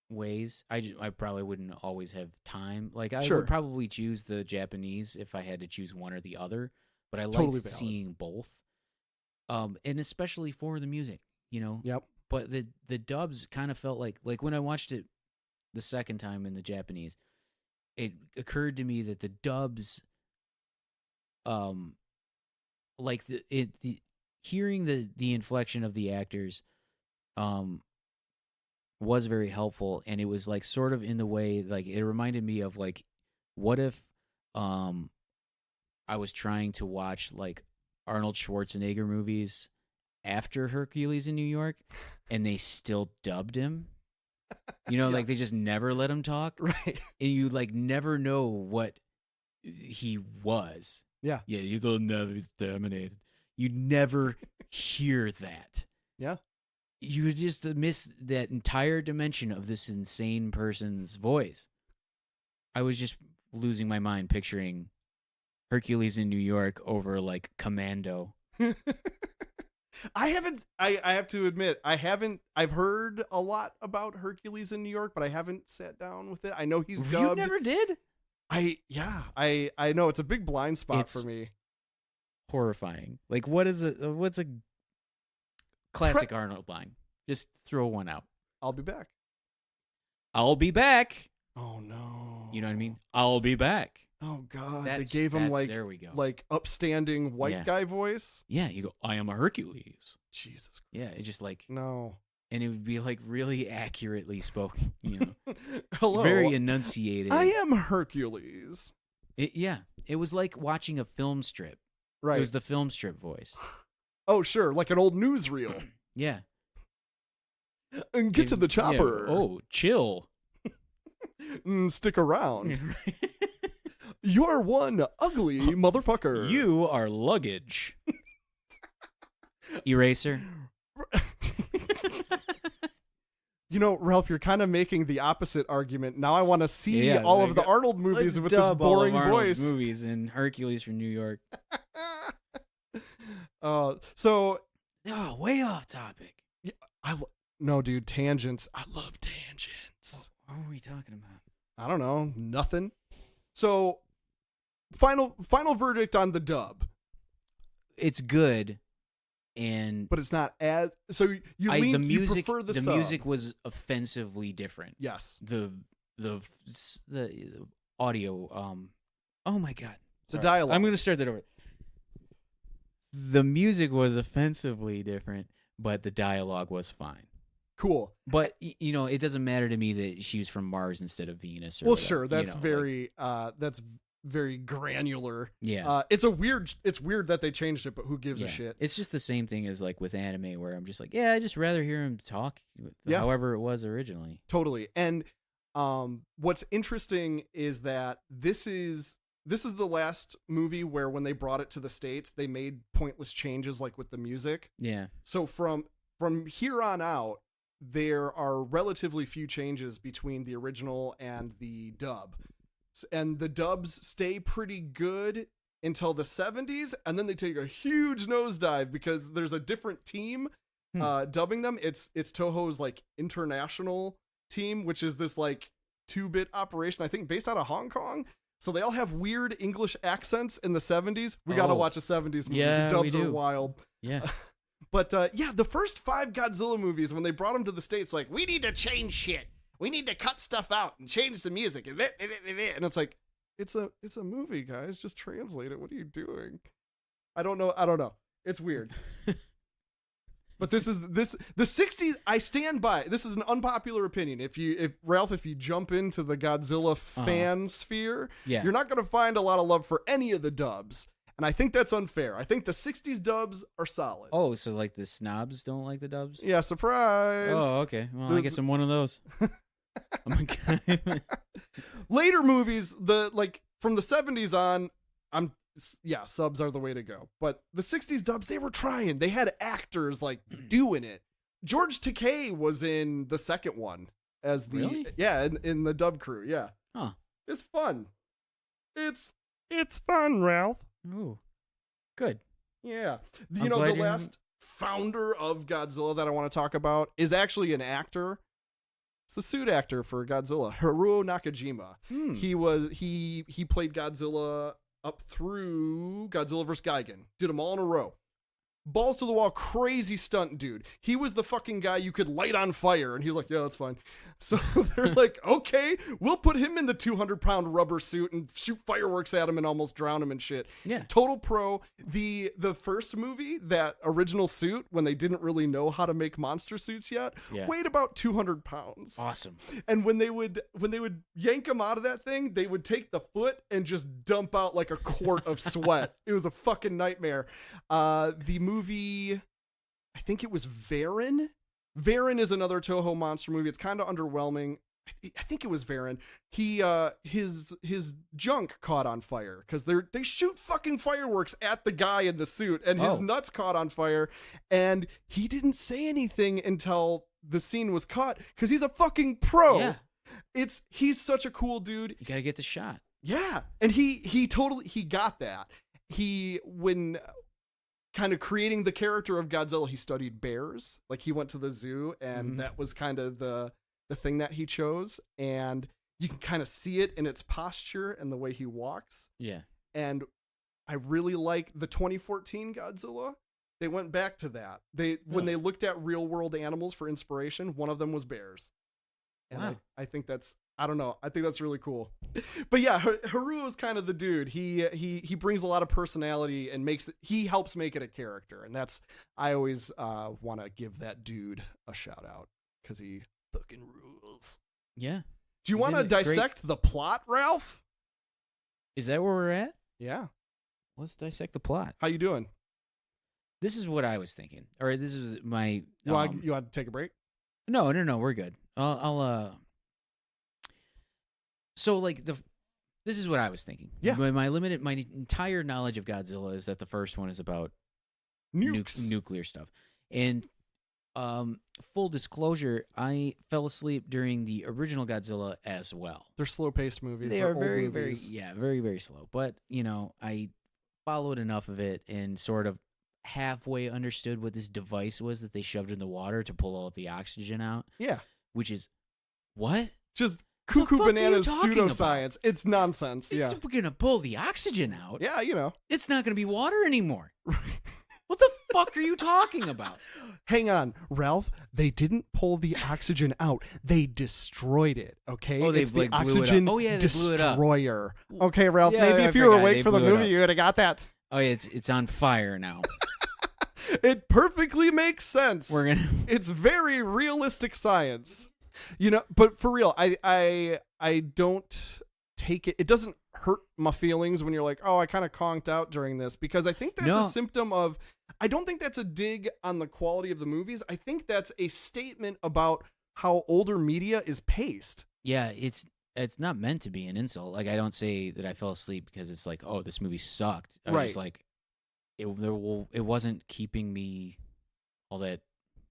ways. I probably wouldn't always have time. Like, I would probably choose the Japanese if I had to choose one or the other. But I liked seeing both. And especially for the music, Yep. But the dubs kind of felt like when I watched it the second time in the Japanese, it occurred to me that the dubs, like hearing the inflection of the actors was very helpful, and it was like sort of in the way like it reminded me of like what if I was trying to watch like Arnold Schwarzenegger movies after Hercules in New York and they still dubbed him. Like they just never let him talk. Right. And you like never know what he was. Yeah. Yeah, you don't never terminated. You never hear that. Yeah. You just miss that entire dimension of this insane person's voice. I was just losing my mind picturing Hercules in New York over like Commando. I have to admit, I've heard a lot about Hercules in New York, but I haven't sat down with it. I know he's dubbed. You never did? I know it's a big blind spot for me. Horrifying. Like what's a classic Arnold line? Just throw one out. I'll be back. I'll be back. Oh no. You know what I mean? I'll be back. Oh god. They gave him like there we go. Like upstanding white guy voice. Yeah, you go, I am a Hercules. Jesus Christ. Yeah, it's just like no. And it would be like really accurately spoken, Hello. Very enunciated. I am Hercules. It was like watching a film strip. Right. It was the film strip voice. Oh, sure. Like an old newsreel. Yeah. And get to the chopper. Yeah. Oh, chill. Stick around. You're one ugly motherfucker. You are luggage. Eraser. Ralph, you're kind of making the opposite argument. Now I want to see all of the Arnold movies with this boring voice. Movies and Hercules from New York. So Oh, way off topic. Yeah, no, dude, tangents. I love tangents. What were we talking about? I don't know, nothing. So, final verdict on the dub. It's good, but it's not as so. You prefer the sub. music was offensively different. Yes. The audio. Oh my god. The dialogue. I'm going to start that over. The music was offensively different, but the dialogue was fine. Cool. But it doesn't matter to me that she was from Mars instead of Venus. Or well, whatever, sure. That's that's very granular. Yeah. It's weird that they changed it, but who gives a shit? It's just the same thing as like with anime, where I'm just like, I just rather hear him talk. However it was originally. Totally. And what's interesting is that this is the last movie where when they brought it to the States, they made pointless changes like with the music. Yeah. So from here on out, there are relatively few changes between the original and the dub. And the dubs stay pretty good until the 70s, and then they take a huge nosedive because there's a different team dubbing them. It's Toho's like international team, which is this like 2-bit operation, I think based out of Hong Kong. So they all have weird English accents in the 70s. We got to watch a 70s movie. Yeah, the dubs we do. are wild. Yeah. But the first 5 Godzilla movies, when they brought them to the States, like, we need to change shit. We need to cut stuff out and change the music. And it's like, it's a movie, guys. Just translate it. What are you doing? I don't know. It's weird. But the 60s, I stand by. This is an unpopular opinion. If you jump into the Godzilla fan sphere, you're not going to find a lot of love for any of the dubs. And I think that's unfair. I think the 60s dubs are solid. Oh, so like the snobs don't like the dubs? Yeah, surprise. Oh, okay. Well, I guess I'm one of those. Oh my god. Later movies, from the 70s on, subs are the way to go. But the 60s dubs, they were trying. They had actors like doing it. George Takei was in the second one as the in the dub crew. Yeah. Huh. It's fun. It's fun, Ralph. Ooh. Good. Yeah. The last founder of Godzilla that I want to talk about is actually an actor. It's the suit actor for Godzilla, Haruo Nakajima. He played Godzilla up through Godzilla vs. Gigan. Did them all in a row. Balls to the wall, crazy stunt dude. He was the fucking guy you could light on fire, and he's like, yeah, that's fine. So they're like, okay, we'll put him in the 200-pound rubber suit and shoot fireworks at him and almost drown him and shit. Yeah. Total pro. The first movie, that original suit, when they didn't really know how to make monster suits yet, weighed about 200 pounds. Awesome. And when they would yank him out of that thing, they would take the foot and just dump out like a quart of sweat. It was a fucking nightmare. The movie, I think it was Varan. Varan is another Toho monster movie. It's kind of underwhelming. I think it was Varan. He his junk caught on fire because they shoot fucking fireworks at the guy in the suit, and his nuts caught on fire, and he didn't say anything until the scene was cut because he's a fucking pro. Yeah. He's such a cool dude. You gotta get the shot. Yeah, and he totally got that. When kind of creating the character of Godzilla, he studied bears. Like, he went to the zoo, and that was kind of the thing that he chose. And you can kind of see it in its posture and the way he walks. Yeah. And I really like the 2014 Godzilla. They went back to that. When they looked at real world animals for inspiration, one of them was bears. And wow. I think that's, I don't know. I think that's really cool. But yeah, Haruo is kind of the dude. He brings a lot of personality and he helps make it a character. And I always want to give that dude a shout out because he fucking rules. Yeah. Do you want to dissect the plot, Ralph? Is that where we're at? Yeah. Let's dissect the plot. How you doing? This is what I was thinking. All right, this is my... You want to take a break? No, we're good. So, like, this is what I was thinking. Yeah. My entire knowledge of Godzilla is that the first one is about nuclear stuff. And full disclosure, I fell asleep during the original Godzilla as well. They're slow-paced movies. They are very, very, very, very slow. But, I followed enough of it and sort of halfway understood what this device was that they shoved in the water to pull all of the oxygen out. Yeah. Which is what? Just cuckoo bananas about? pseudoscience. It's nonsense. Yeah. We're going to pull the oxygen out. Yeah, you know. It's not going to be water anymore. What the fuck are you talking about? Hang on, Ralph. They didn't pull the oxygen out. They destroyed it, okay? Oh, it's the oxygen destroyer. Okay, Ralph, maybe if you were awake for the movie, you would have got that. Oh, yeah, it's on fire now. It perfectly makes sense. It's very realistic science. You know, but for real, I don't take it. It doesn't hurt my feelings when you're like, oh, I kind of conked out during this, because I think that's a symptom of, I don't think that's a dig on the quality of the movies. I think that's a statement about how older media is paced. Yeah, it's not meant to be an insult. Like, I don't say that I fell asleep because it's like, oh, this movie sucked. I was just like, it wasn't keeping me all that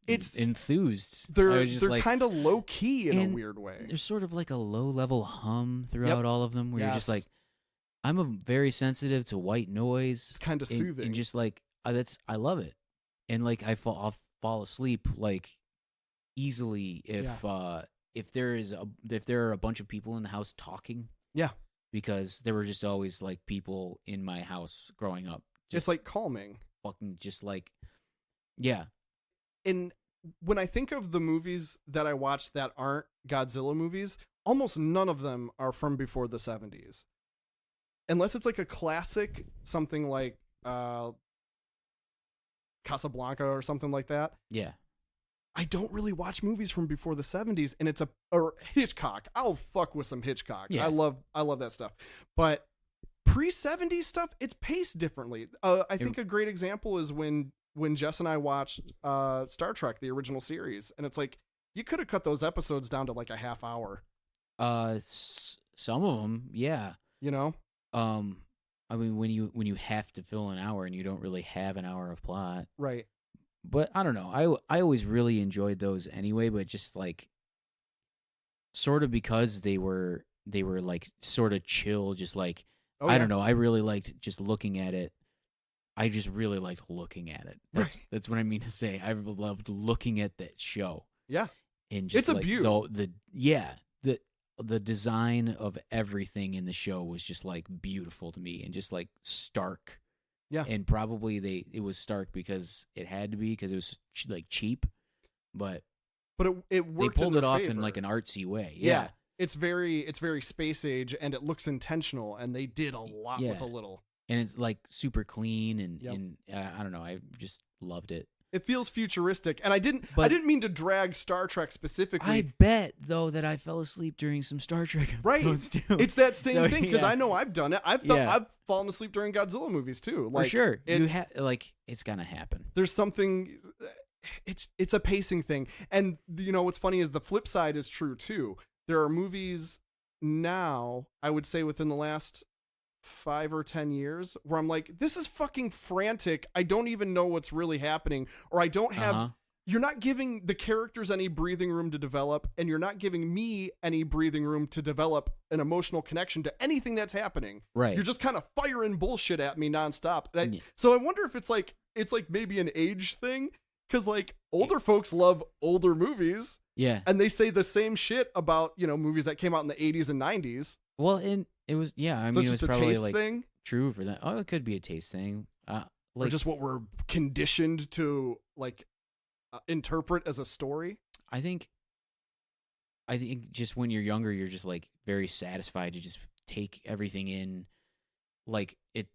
enthused. They're kind of low key in a weird way. There's sort of like a low level hum throughout all of them, where you're just like, I'm very sensitive to white noise. It's kind of soothing, and just like I love it, and like I'll fall asleep like easily if there are a bunch of people in the house talking. Yeah, because there were just always like people in my house growing up. It's like calming. Fucking just like, yeah. And when I think of the movies that I watched that aren't Godzilla movies, almost none of them are from before the 70s. Unless it's like a classic, something like Casablanca or something like that. Yeah. I don't really watch movies from before the 70s, and or Hitchcock. I'll fuck with some Hitchcock. Yeah. I love that stuff. But pre-70s stuff, it's paced differently. I think a great example is when Jess and I watched Star Trek, the original series, and it's like, you could have cut those episodes down to like a half hour. Some of them, yeah. You know? I mean, when you have to fill an hour and you don't really have an hour of plot. Right. But I don't know. I always really enjoyed those anyway, but just like sort of because they were like sort of chill, just like I don't know. I really liked just looking at it. I just really liked looking at it. That's what I mean to say. I loved looking at that show. Yeah. And just it's a beaut. The design of everything in the show was just like beautiful to me and just like stark. Yeah. And probably it was stark because it had to be, because it was like cheap, but it worked. They pulled it off favor. in like an artsy way. Yeah. It's very space age, and it looks intentional, and they did a lot with a little. And it's like super clean, and I don't know, I just loved it. It feels futuristic, and I didn't mean to drag Star Trek specifically. I bet though that I fell asleep during some Star Trek episodes too. It's that same thing, because I know I've done it. I've fallen asleep during Godzilla movies too. Like, for sure, it's gonna happen. There's something. It's a pacing thing, and you know what's funny is the flip side is true too. There are movies now, I would say within the last 5 or 10 years, where I'm like, this is fucking frantic. I don't even know what's really happening, or I don't have. You're not giving the characters any breathing room to develop, and you're not giving me any breathing room to develop an emotional connection to anything that's happening. Right. You're just kind of firing bullshit at me nonstop. So I wonder if it's like maybe an age thing, because like older folks love older movies. Yeah. And they say the same shit about, you know, movies that came out in the 80s and 90s. Well, and it was, I mean, it was probably like thing? True for that. Oh, it could be a taste thing. Or just what we're conditioned to like interpret as a story. I think just when you're younger, you're just like very satisfied to just take everything in, like it,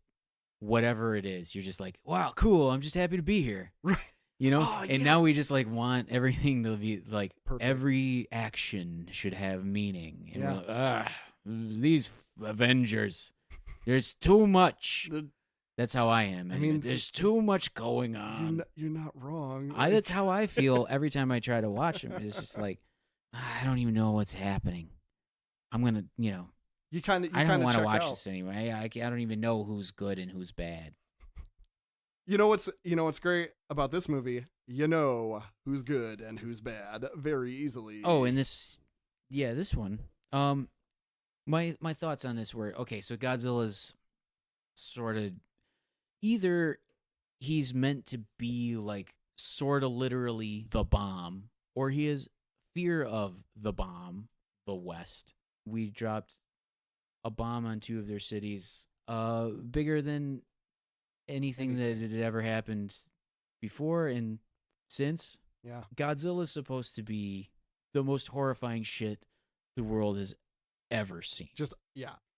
whatever it is. You're just like, wow, cool. I'm just happy to be here. Right. You know, and now we just like want everything to be like perfect. Every action should have meaning. And we're like, these Avengers, there's too much. That's how I am. I mean, there's too much going on. You're not wrong. That's how I feel every time I try to watch them. It's just like, I don't even know what's happening. I'm gonna, you know, I don't want to watch this anyway. I don't even know who's good and who's bad. You know what's great about this movie? You know who's good and who's bad very easily. Oh, and this one. My thoughts on this were, okay, so Godzilla's sort of either he's meant to be like sort of literally the bomb, or he has fear of the bomb, the West. We dropped a bomb on 2 of their cities, bigger than anything that had ever happened before and since. Yeah. Godzilla's supposed to be the most horrifying shit the world has ever seen. Just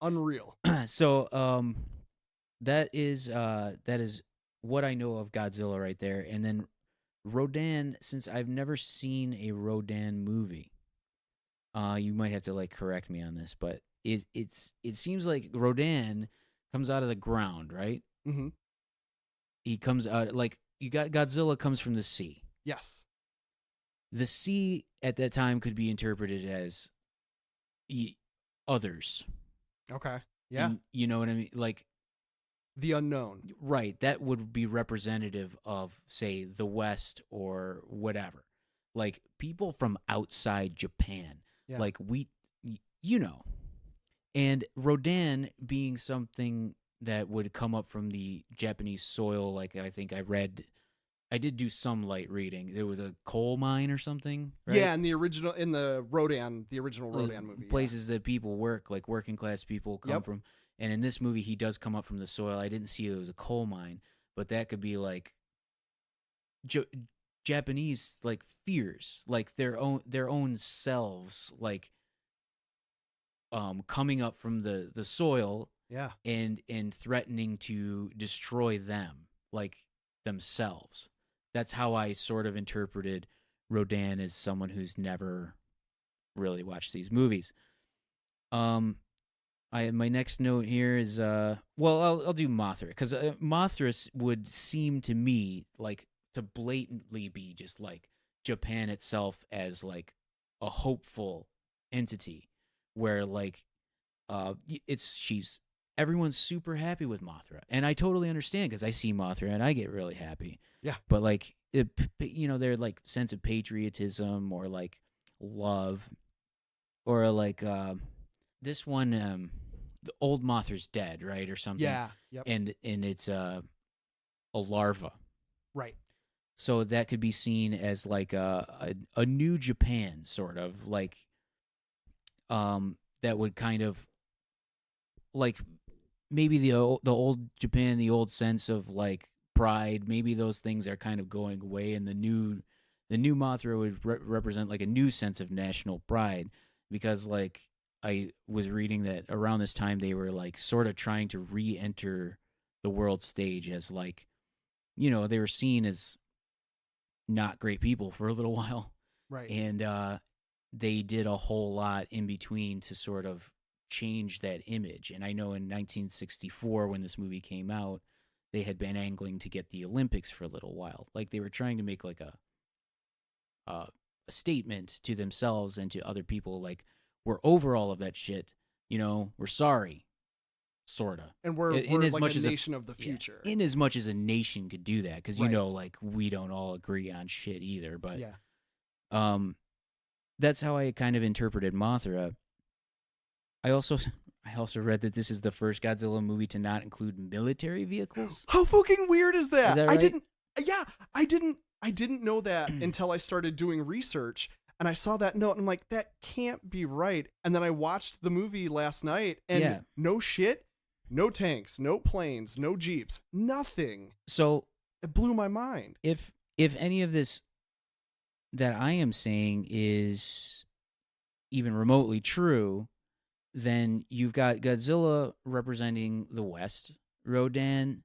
unreal. So that is what I know of Godzilla right there. And then Rodan, since I've never seen a Rodan movie, you might have to like correct me on this, but it seems like Rodan comes out of the ground, right? Mm-hmm. He comes out like you got Godzilla comes from the sea. Yes. The sea at that time could be interpreted as others. Okay. Yeah. And you know what I mean? Like the unknown. Right. That would be representative of, say, the West or whatever. Like people from outside Japan. Yeah. Like And Rodan being something that would come up from the Japanese soil, like I think I did do some light reading. There was a coal mine or something, right? Yeah, in the original Rodan movie. Places that people work, like working class people come from. And in this movie, he does come up from the soil. I didn't see it was a coal mine, but that could be like Japanese like fears, like their own selves, like coming up from the soil, and threatening to destroy them, like themselves. That's how I sort of interpreted Rodan as someone who's never really watched these movies. My next note here is I'll do Mothra, because Mothra would seem to me like to blatantly be just like Japan itself as like a hopeful entity, where like everyone's super happy with Mothra, and I totally understand because I see Mothra and I get really happy. Yeah, but like their like sense of patriotism or like love, or like this one, the old Mothra's dead, right, or something. Yeah, yep. And it's a larva, right? So that could be seen as like a new Japan, sort of like that would kind of like maybe the old Japan, the old sense of like pride. Maybe those things are kind of going away, and the new Mothra would represent like a new sense of national pride, because like I was reading that around this time they were like sort of trying to re-enter the world stage as like, they were seen as not great people for a little while. Right. And they did a whole lot in between to sort of change that image. And I know in 1964, when this movie came out, they had been angling to get the Olympics for a little while. Like they were trying to make like a statement to themselves and to other people, like, we're over all of that shit. We're sorry, sorta. And we're as like much a nation of the future. In as much as a nation could do that, because like we don't all agree on shit either. But that's how I kind of interpreted Mothra. I also read that this is the first Godzilla movie to not include military vehicles. How fucking weird is that? Is that right? I didn't know that until I started doing research. And I saw that note, and I'm like, that can't be right. And then I watched the movie last night, and no shit, no tanks, no planes, no jeeps, nothing. So it blew my mind. If any of this that I am saying is even remotely true, then you've got Godzilla representing the West, Rodan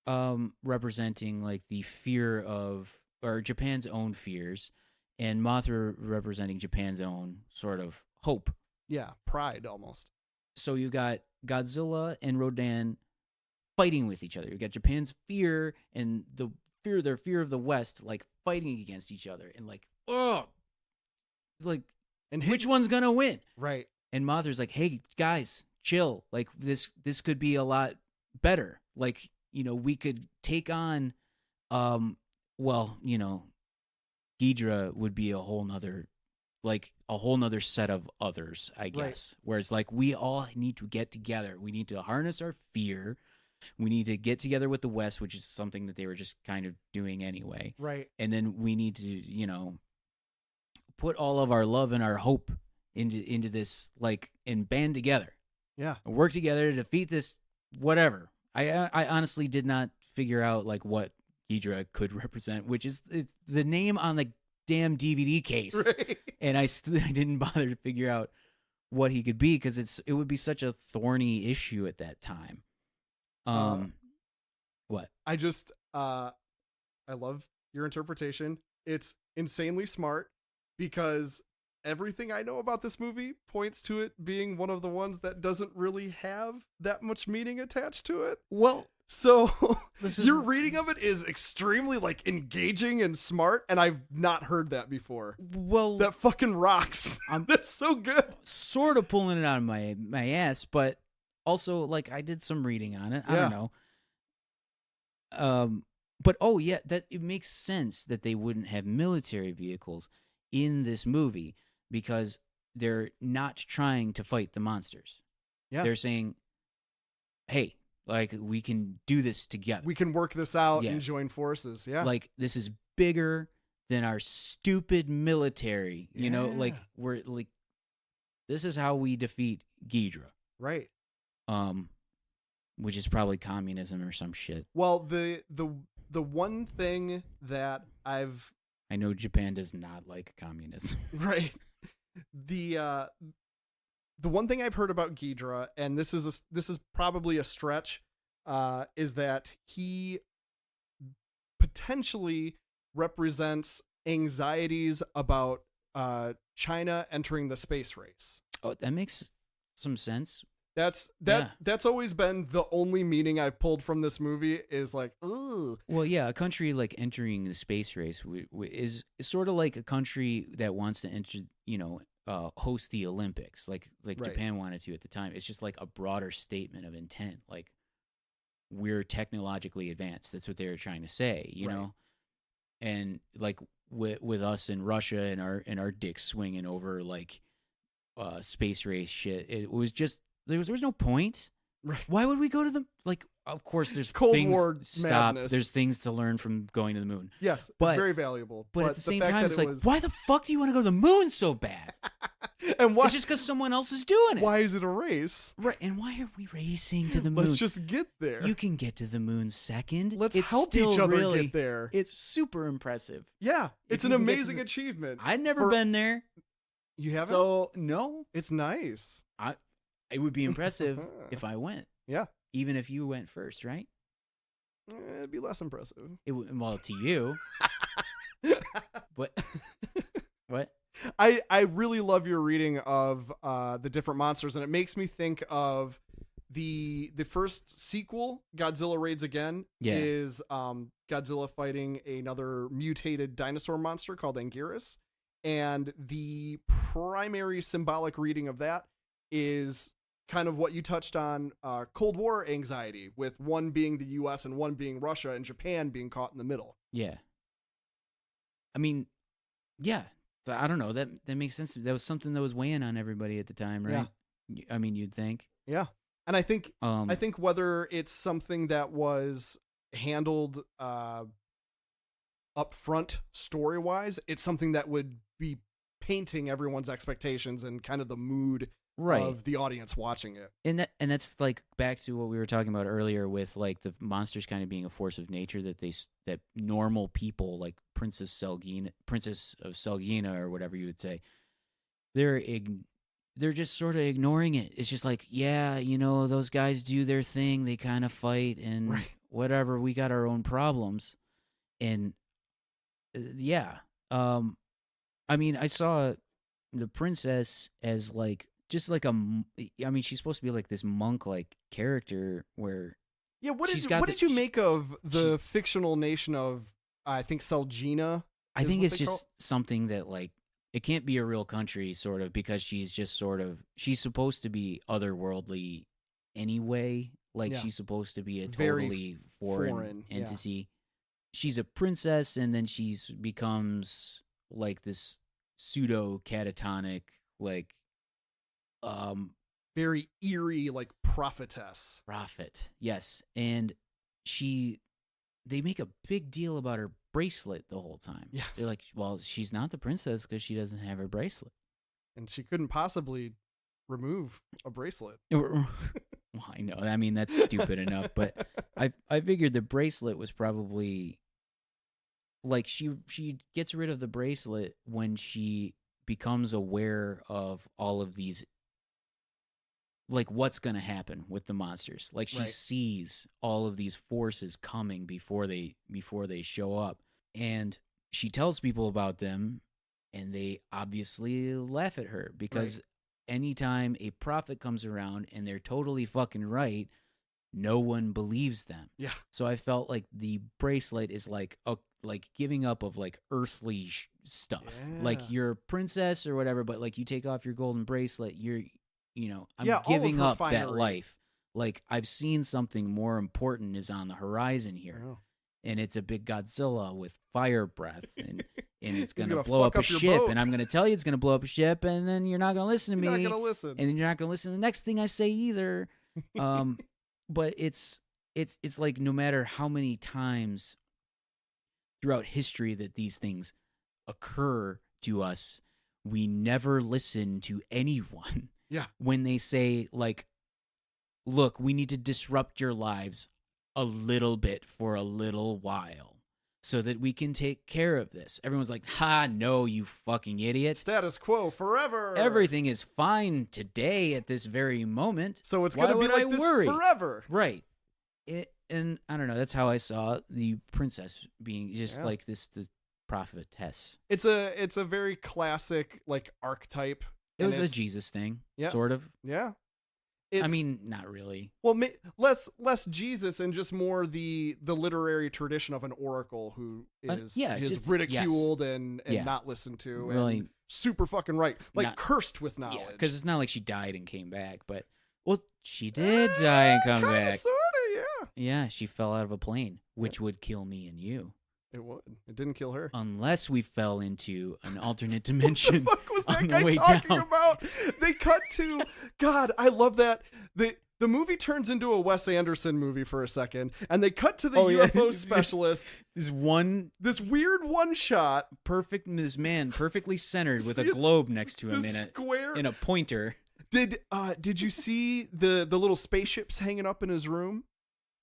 representing like the fear of, or Japan's own fears, and Mothra representing Japan's own sort of hope. Yeah, pride almost. So you got Godzilla and Rodan fighting with each other. You got Japan's fear and their fear of the West, like fighting against each other, and like, it's like, and which one's gonna win? Right. And Mothra's like, hey guys, chill. Like this could be a lot better. Like, we could take on, Ghidrah would be a whole nother set of others, I guess. Right. Whereas like we all need to get together. We need to harness our fear We need to get together with the West, which is something that they were just kind of doing anyway. Right. And then we need to, put all of our love and our hope into this, like, and band together. Yeah. And work together to defeat this whatever. I honestly did not figure out, like, what Ghidrah could represent, which is the name on the damn DVD case. Right. And I didn't bother to figure out what he could be because it would be such a thorny issue at that time. What? I love your interpretation. It's insanely smart because everything I know about this movie points to it being one of the ones that doesn't really have that much meaning attached to it. Well, so your reading of it is extremely like engaging and smart, and I've not heard that before. Well, that fucking rocks. That's so good. Sort of pulling it out of my ass, but also like I did some reading on it. I don't know. But that it makes sense that they wouldn't have military vehicles in this movie because they're not trying to fight the monsters. Yeah. They're saying, hey, like, we can do this together. We can work this out and join forces. Yeah. Like, this is bigger than our stupid military. You know, like, we're like, this is how we defeat Ghidrah. Right. Which is probably communism or some shit. Well, the one thing that I know Japan does not like communism. Right. The one thing I've heard about Ghidrah, and this is probably a stretch, is that he potentially represents anxieties about China entering the space race. Oh, that makes some sense. That's always been the only meaning I've pulled from this movie is like, ooh. Well, yeah, a country like entering the space race is sort of like a country that wants to enter, host the Olympics, like right. Japan wanted to at the time. It's just like a broader statement of intent, like we're technologically advanced. That's what they were trying to say, you know. And like with us in Russia and our dicks swinging over like space race shit, it was just. There was no point. Right. Why would we go to the of course there's Cold things War madness. There's things to learn from going to the moon. Yes, it's very valuable. But at the same time it's like why the fuck do you want to go to the moon so bad? And why? It's just because someone else is doing it. Why is it a race? Right. And why are we racing to the moon? Let's just get there. You can get to the moon second. Let's help each other get there. It's super impressive. Yeah. It's an amazing achievement. I've never been there. You haven't? So no. It's nice. It would be impressive if I went. Yeah. Even if you went first, right? It'd be less impressive. Well, to you. What? I really love your reading of the different monsters, and it makes me think of the first sequel, Godzilla Raids Again, is Godzilla fighting another mutated dinosaur monster called Anguirus, and the primary symbolic reading of that is kind of what you touched on, Cold War anxiety, with one being the U.S. and one being Russia, and Japan being caught in the middle. Yeah. I mean, yeah. I don't know. That makes sense. That was something that was weighing on everybody at the time, right? Yeah. I mean, you'd think. Yeah. And I think whether it's something that was handled up front story-wise, it's something that would be painting everyone's expectations and kind of the mood of the audience watching it. And that's like back to what we were talking about earlier with like the monsters kind of being a force of nature that normal people like Princess of Selgina or whatever you would say, they're just sort of ignoring it. It's just like, yeah, those guys do their thing, they kind of fight and whatever, we got our own problems. And I mean, I saw the princess as like just like she's supposed to be like this monk-like character where what did you make of the fictional nation of I think Selgina? I think it's just something that like it can't be a real country sort of because she's just sort of she's supposed to be otherworldly anyway, like she's supposed to be a totally foreign entity. Yeah. She's a princess and then she's becomes like this pseudo catatonic like very eerie, like prophetess. Prophet, yes, and they make a big deal about her bracelet the whole time. Yes. They're like, well, she's not the princess because she doesn't have her bracelet. And she couldn't possibly remove a bracelet. Well, I know. I mean, that's stupid enough, but I figured the bracelet was probably like she gets rid of the bracelet when she becomes aware of all of these, like what's going to happen with the monsters. Like she sees all of these forces coming before they show up, and she tells people about them, and they obviously laugh at her because anytime a prophet comes around and they're totally fucking right, no one believes them. Yeah. So I felt like the bracelet is like giving up of like earthly stuff. Yeah. Like you're a princess or whatever, but like you take off your golden bracelet, I'm giving up that life. Like I've seen something more important is on the horizon here. Oh. And it's a big Godzilla with fire breath, and it's going to blow up a ship, and I'm going to tell you it's going to blow up a ship, and then you're not going to listen to me. You're not going to listen. And then you're not going to listen to the next thing I say either. But it's like no matter how many times throughout history that these things occur to us, we never listen to anyone. Yeah. When they say, like, look, we need to disrupt your lives a little bit for a little while so that we can take care of this. Everyone's like, no, you fucking idiot. Status quo forever. Everything is fine today at this very moment. So it's going to be like this forever. Right. And I don't know, that's how I saw the princess being just like the prophetess. It's a very classic like archetype. It was a Jesus thing, sort of. Yeah. I mean, not really. Well, less Jesus and just more the literary tradition of an oracle who is ridiculed and not listened to. Really, and super fucking right, like cursed with knowledge. Yeah, because it's not like she died and came back, but she did die and come back. Sorta, yeah. Yeah, she fell out of a plane, which would kill me and you. It would. It didn't kill her. Unless we fell into an alternate dimension. What the fuck was that guy talking about? They cut to... God, I love that. The movie turns into a Wes Anderson movie for a second, and they cut to the UFO specialist. This weird one shot. This man perfectly centered with a globe next to him in a pointer. Did you see the little spaceships hanging up in his room?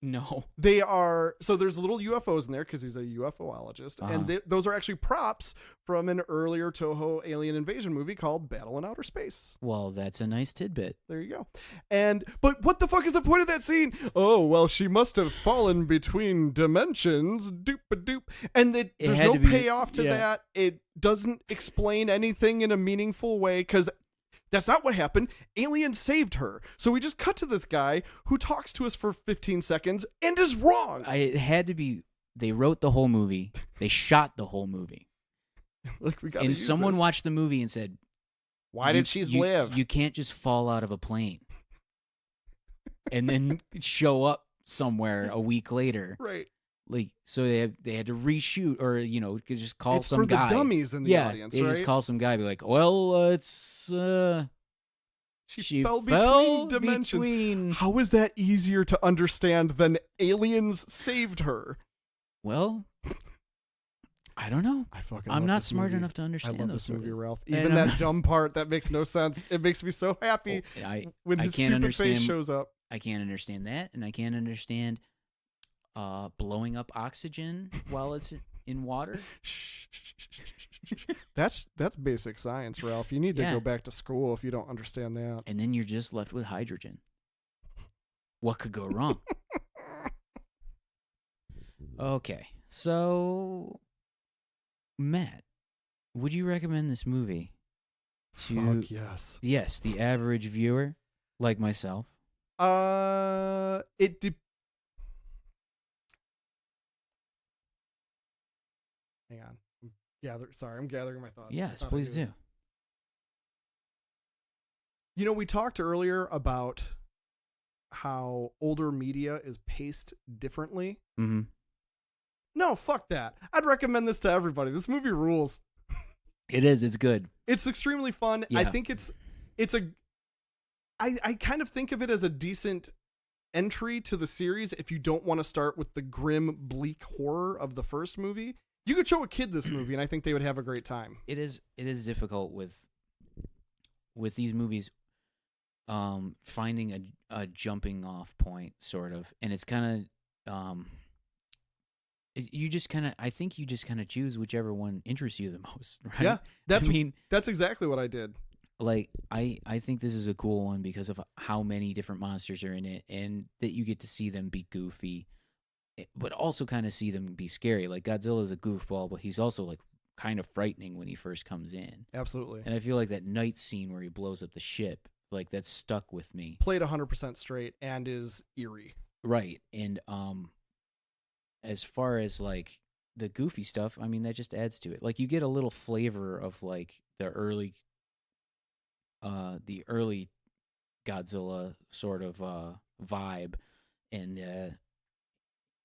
No. They are, so there's little UFOs in there because he's a UFOologist, and those are actually props from an earlier Toho alien invasion movie called Battle in Outer Space. Well, that's a nice tidbit. There you go. But what the fuck is the point of that scene? Oh, well, she must have fallen between dimensions, doop-a-doop. And there's no payoff to that. It doesn't explain anything in a meaningful way because that's not what happened. Aliens saved her. So we just cut to this guy who talks to us for 15 seconds and is wrong. It had to be. They wrote the whole movie. They shot the whole movie. And someone watched the movie and said, "Why did she live? You can't just fall out of a plane and then show up somewhere a week later." Right. Like, so they had to reshoot, or just call some guy. It's for the dummies in the audience, they just call some guy, be like, "Well, it's she fell between dimensions." How is that easier to understand than aliens saved her? Well, I don't know. I'm not smart enough to understand. I love this movie, Ralph. Even that dumb part that makes no sense. It makes me so happy when his stupid face shows up. I can't understand that, and I can't understand blowing up oxygen while it's in water. That's basic science, Ralph. You need to go back to school if you don't understand that. And then you're just left with hydrogen. What could go wrong? Okay, so Matt, would you recommend this movie to yes, the average viewer like myself? Hang on. I'm gathering my thoughts. Yes, please do. We talked earlier about how older media is paced differently. Mm-hmm. No, fuck that. I'd recommend this to everybody. This movie rules. It is. It's good. It's extremely fun. Yeah. I think it's I kind of think of it as a decent entry to the series if you don't want to start with the grim, bleak horror of the first movie. You could show a kid this movie, and I think they would have a great time. It is difficult with these movies, finding a jumping off point, sort of, and it's kind of I think you just kind of choose whichever one interests you the most, right? Yeah, that's exactly what I did. Like, I think this is a cool one because of how many different monsters are in it, and that you get to see them be goofy, but also kind of see them be scary. Like, Godzilla's a goofball, but he's also like kind of frightening when he first comes in. Absolutely. And I feel like that night scene where he blows up the ship, like, that's stuck with me. Played 100% straight and is eerie. Right. And as far as like the goofy stuff, I mean, that just adds to it. Like, you get a little flavor of like the early Godzilla sort of vibe, and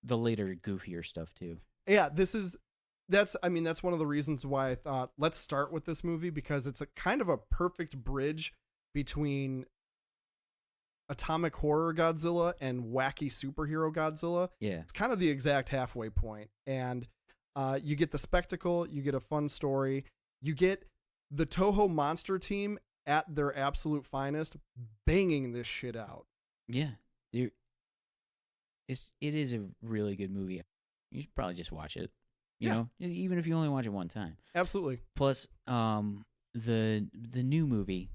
the later goofier stuff too. Yeah, that's one of the reasons why I thought let's start with this movie, because it's a kind of a perfect bridge between atomic horror Godzilla and wacky superhero Godzilla. Yeah, it's kind of the exact halfway point, and you get the spectacle, you get a fun story, you get the Toho monster team at their absolute finest, banging this shit out. Yeah, it is a really good movie. You should probably just watch it. You know, even if you only watch it one time. Absolutely. Plus, the new movie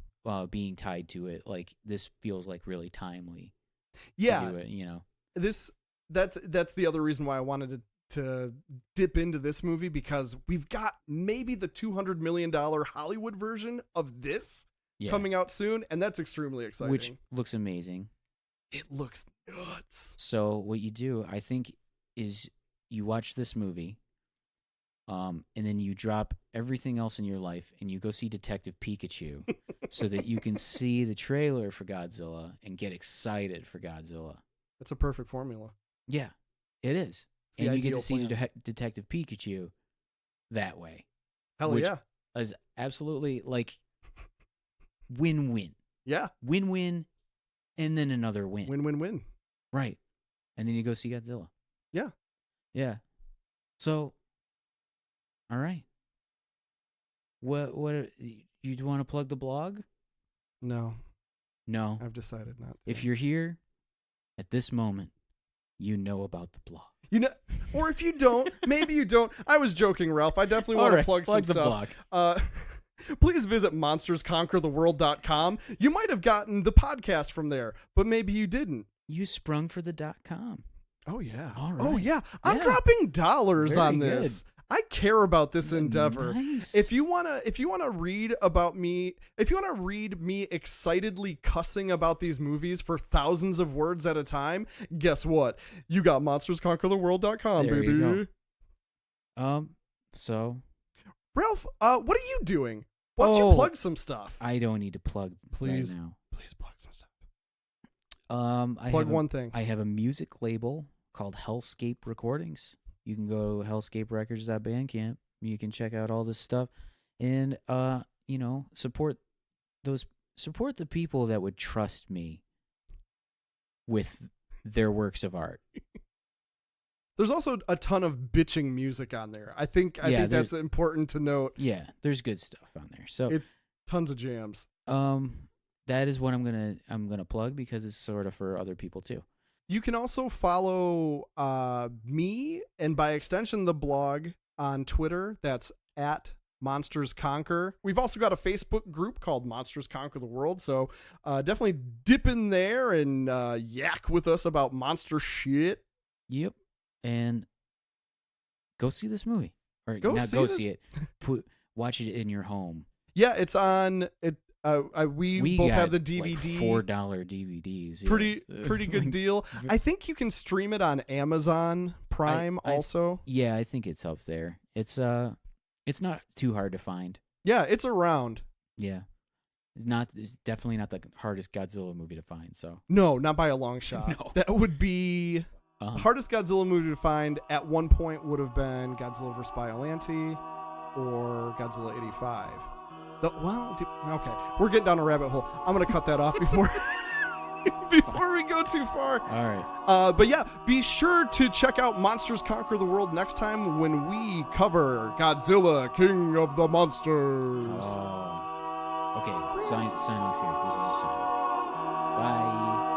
being tied to it, like, this feels like really timely. Yeah, to do it, you know. That's the other reason why I wanted to dip into this movie, because we've got maybe the $200 million Hollywood version of this coming out soon, and that's extremely exciting. Which looks amazing. It looks nuts. So what you do, I think, is you watch this movie, and then you drop everything else in your life, and you go see Detective Pikachu, so that you can see the trailer for Godzilla and get excited for Godzilla. That's a perfect formula. Yeah, it is. And you get to see Detective Pikachu that way. Hell yeah. Is absolutely, like, win-win. Yeah. Win-win, and then another win. Win-win-win. Right. And then you go see Godzilla. Yeah. Yeah. So, all right. What you want to plug the blog? No. I've decided not to. If you're here at this moment, you know about the blog. You know, or if you don't, maybe you don't. I was joking, Ralph. I definitely want to plug some stuff. Blog. Please visit monstersconquertheworld.com. You might have gotten the podcast from there, but maybe you didn't. You sprung for the .com. Oh, yeah. All right. Oh, yeah. I'm dropping dollars Very on this. Good. I care about this endeavor. Nice. If you wanna read about me, if you wanna read me excitedly cussing about these movies for thousands of words at a time, guess what? You got monstersconquertheworld.com, there baby. You go. So, Ralph, what are you doing? Why don't you plug some stuff? I don't need to plug please right now. Please plug some stuff. Plug one thing. I have a music label called Hellscape Recordings. You can go hellscaperecords.bandcamp. You can check out all this stuff, and support the people that would trust me with their works of art. There's also a ton of bitching music on there. I think that's important to note. Yeah, there's good stuff on there. So tons of jams. That is what I'm gonna plug, because it's sort of for other people too. You can also follow me, and by extension the blog, on Twitter. That's at Monsters Conquer. We've also got a Facebook group called Monsters Conquer the World, so definitely dip in there and yak with us about monster shit. Yep. And go see this movie. Or go see it. Watch it in your home. Yeah, it's on it. We both have the DVD. Like $4 DVDs. Yeah. Pretty good deal. I think you can stream it on Amazon Prime also. Yeah, I think it's up there. It's not too hard to find. Yeah, it's around. Yeah. It's definitely not the hardest Godzilla movie to find, so. No, not by a long shot. No. That would be hardest Godzilla movie to find at one point would have been Godzilla vs. Biollante or Godzilla 85. Okay, we're getting down a rabbit hole. I'm gonna cut that off before before we go too far. All right. But yeah, be sure to check out Monsters Conquer the World next time when we cover Godzilla, King of the Monsters. Okay, sign off here. This is a sign. Bye.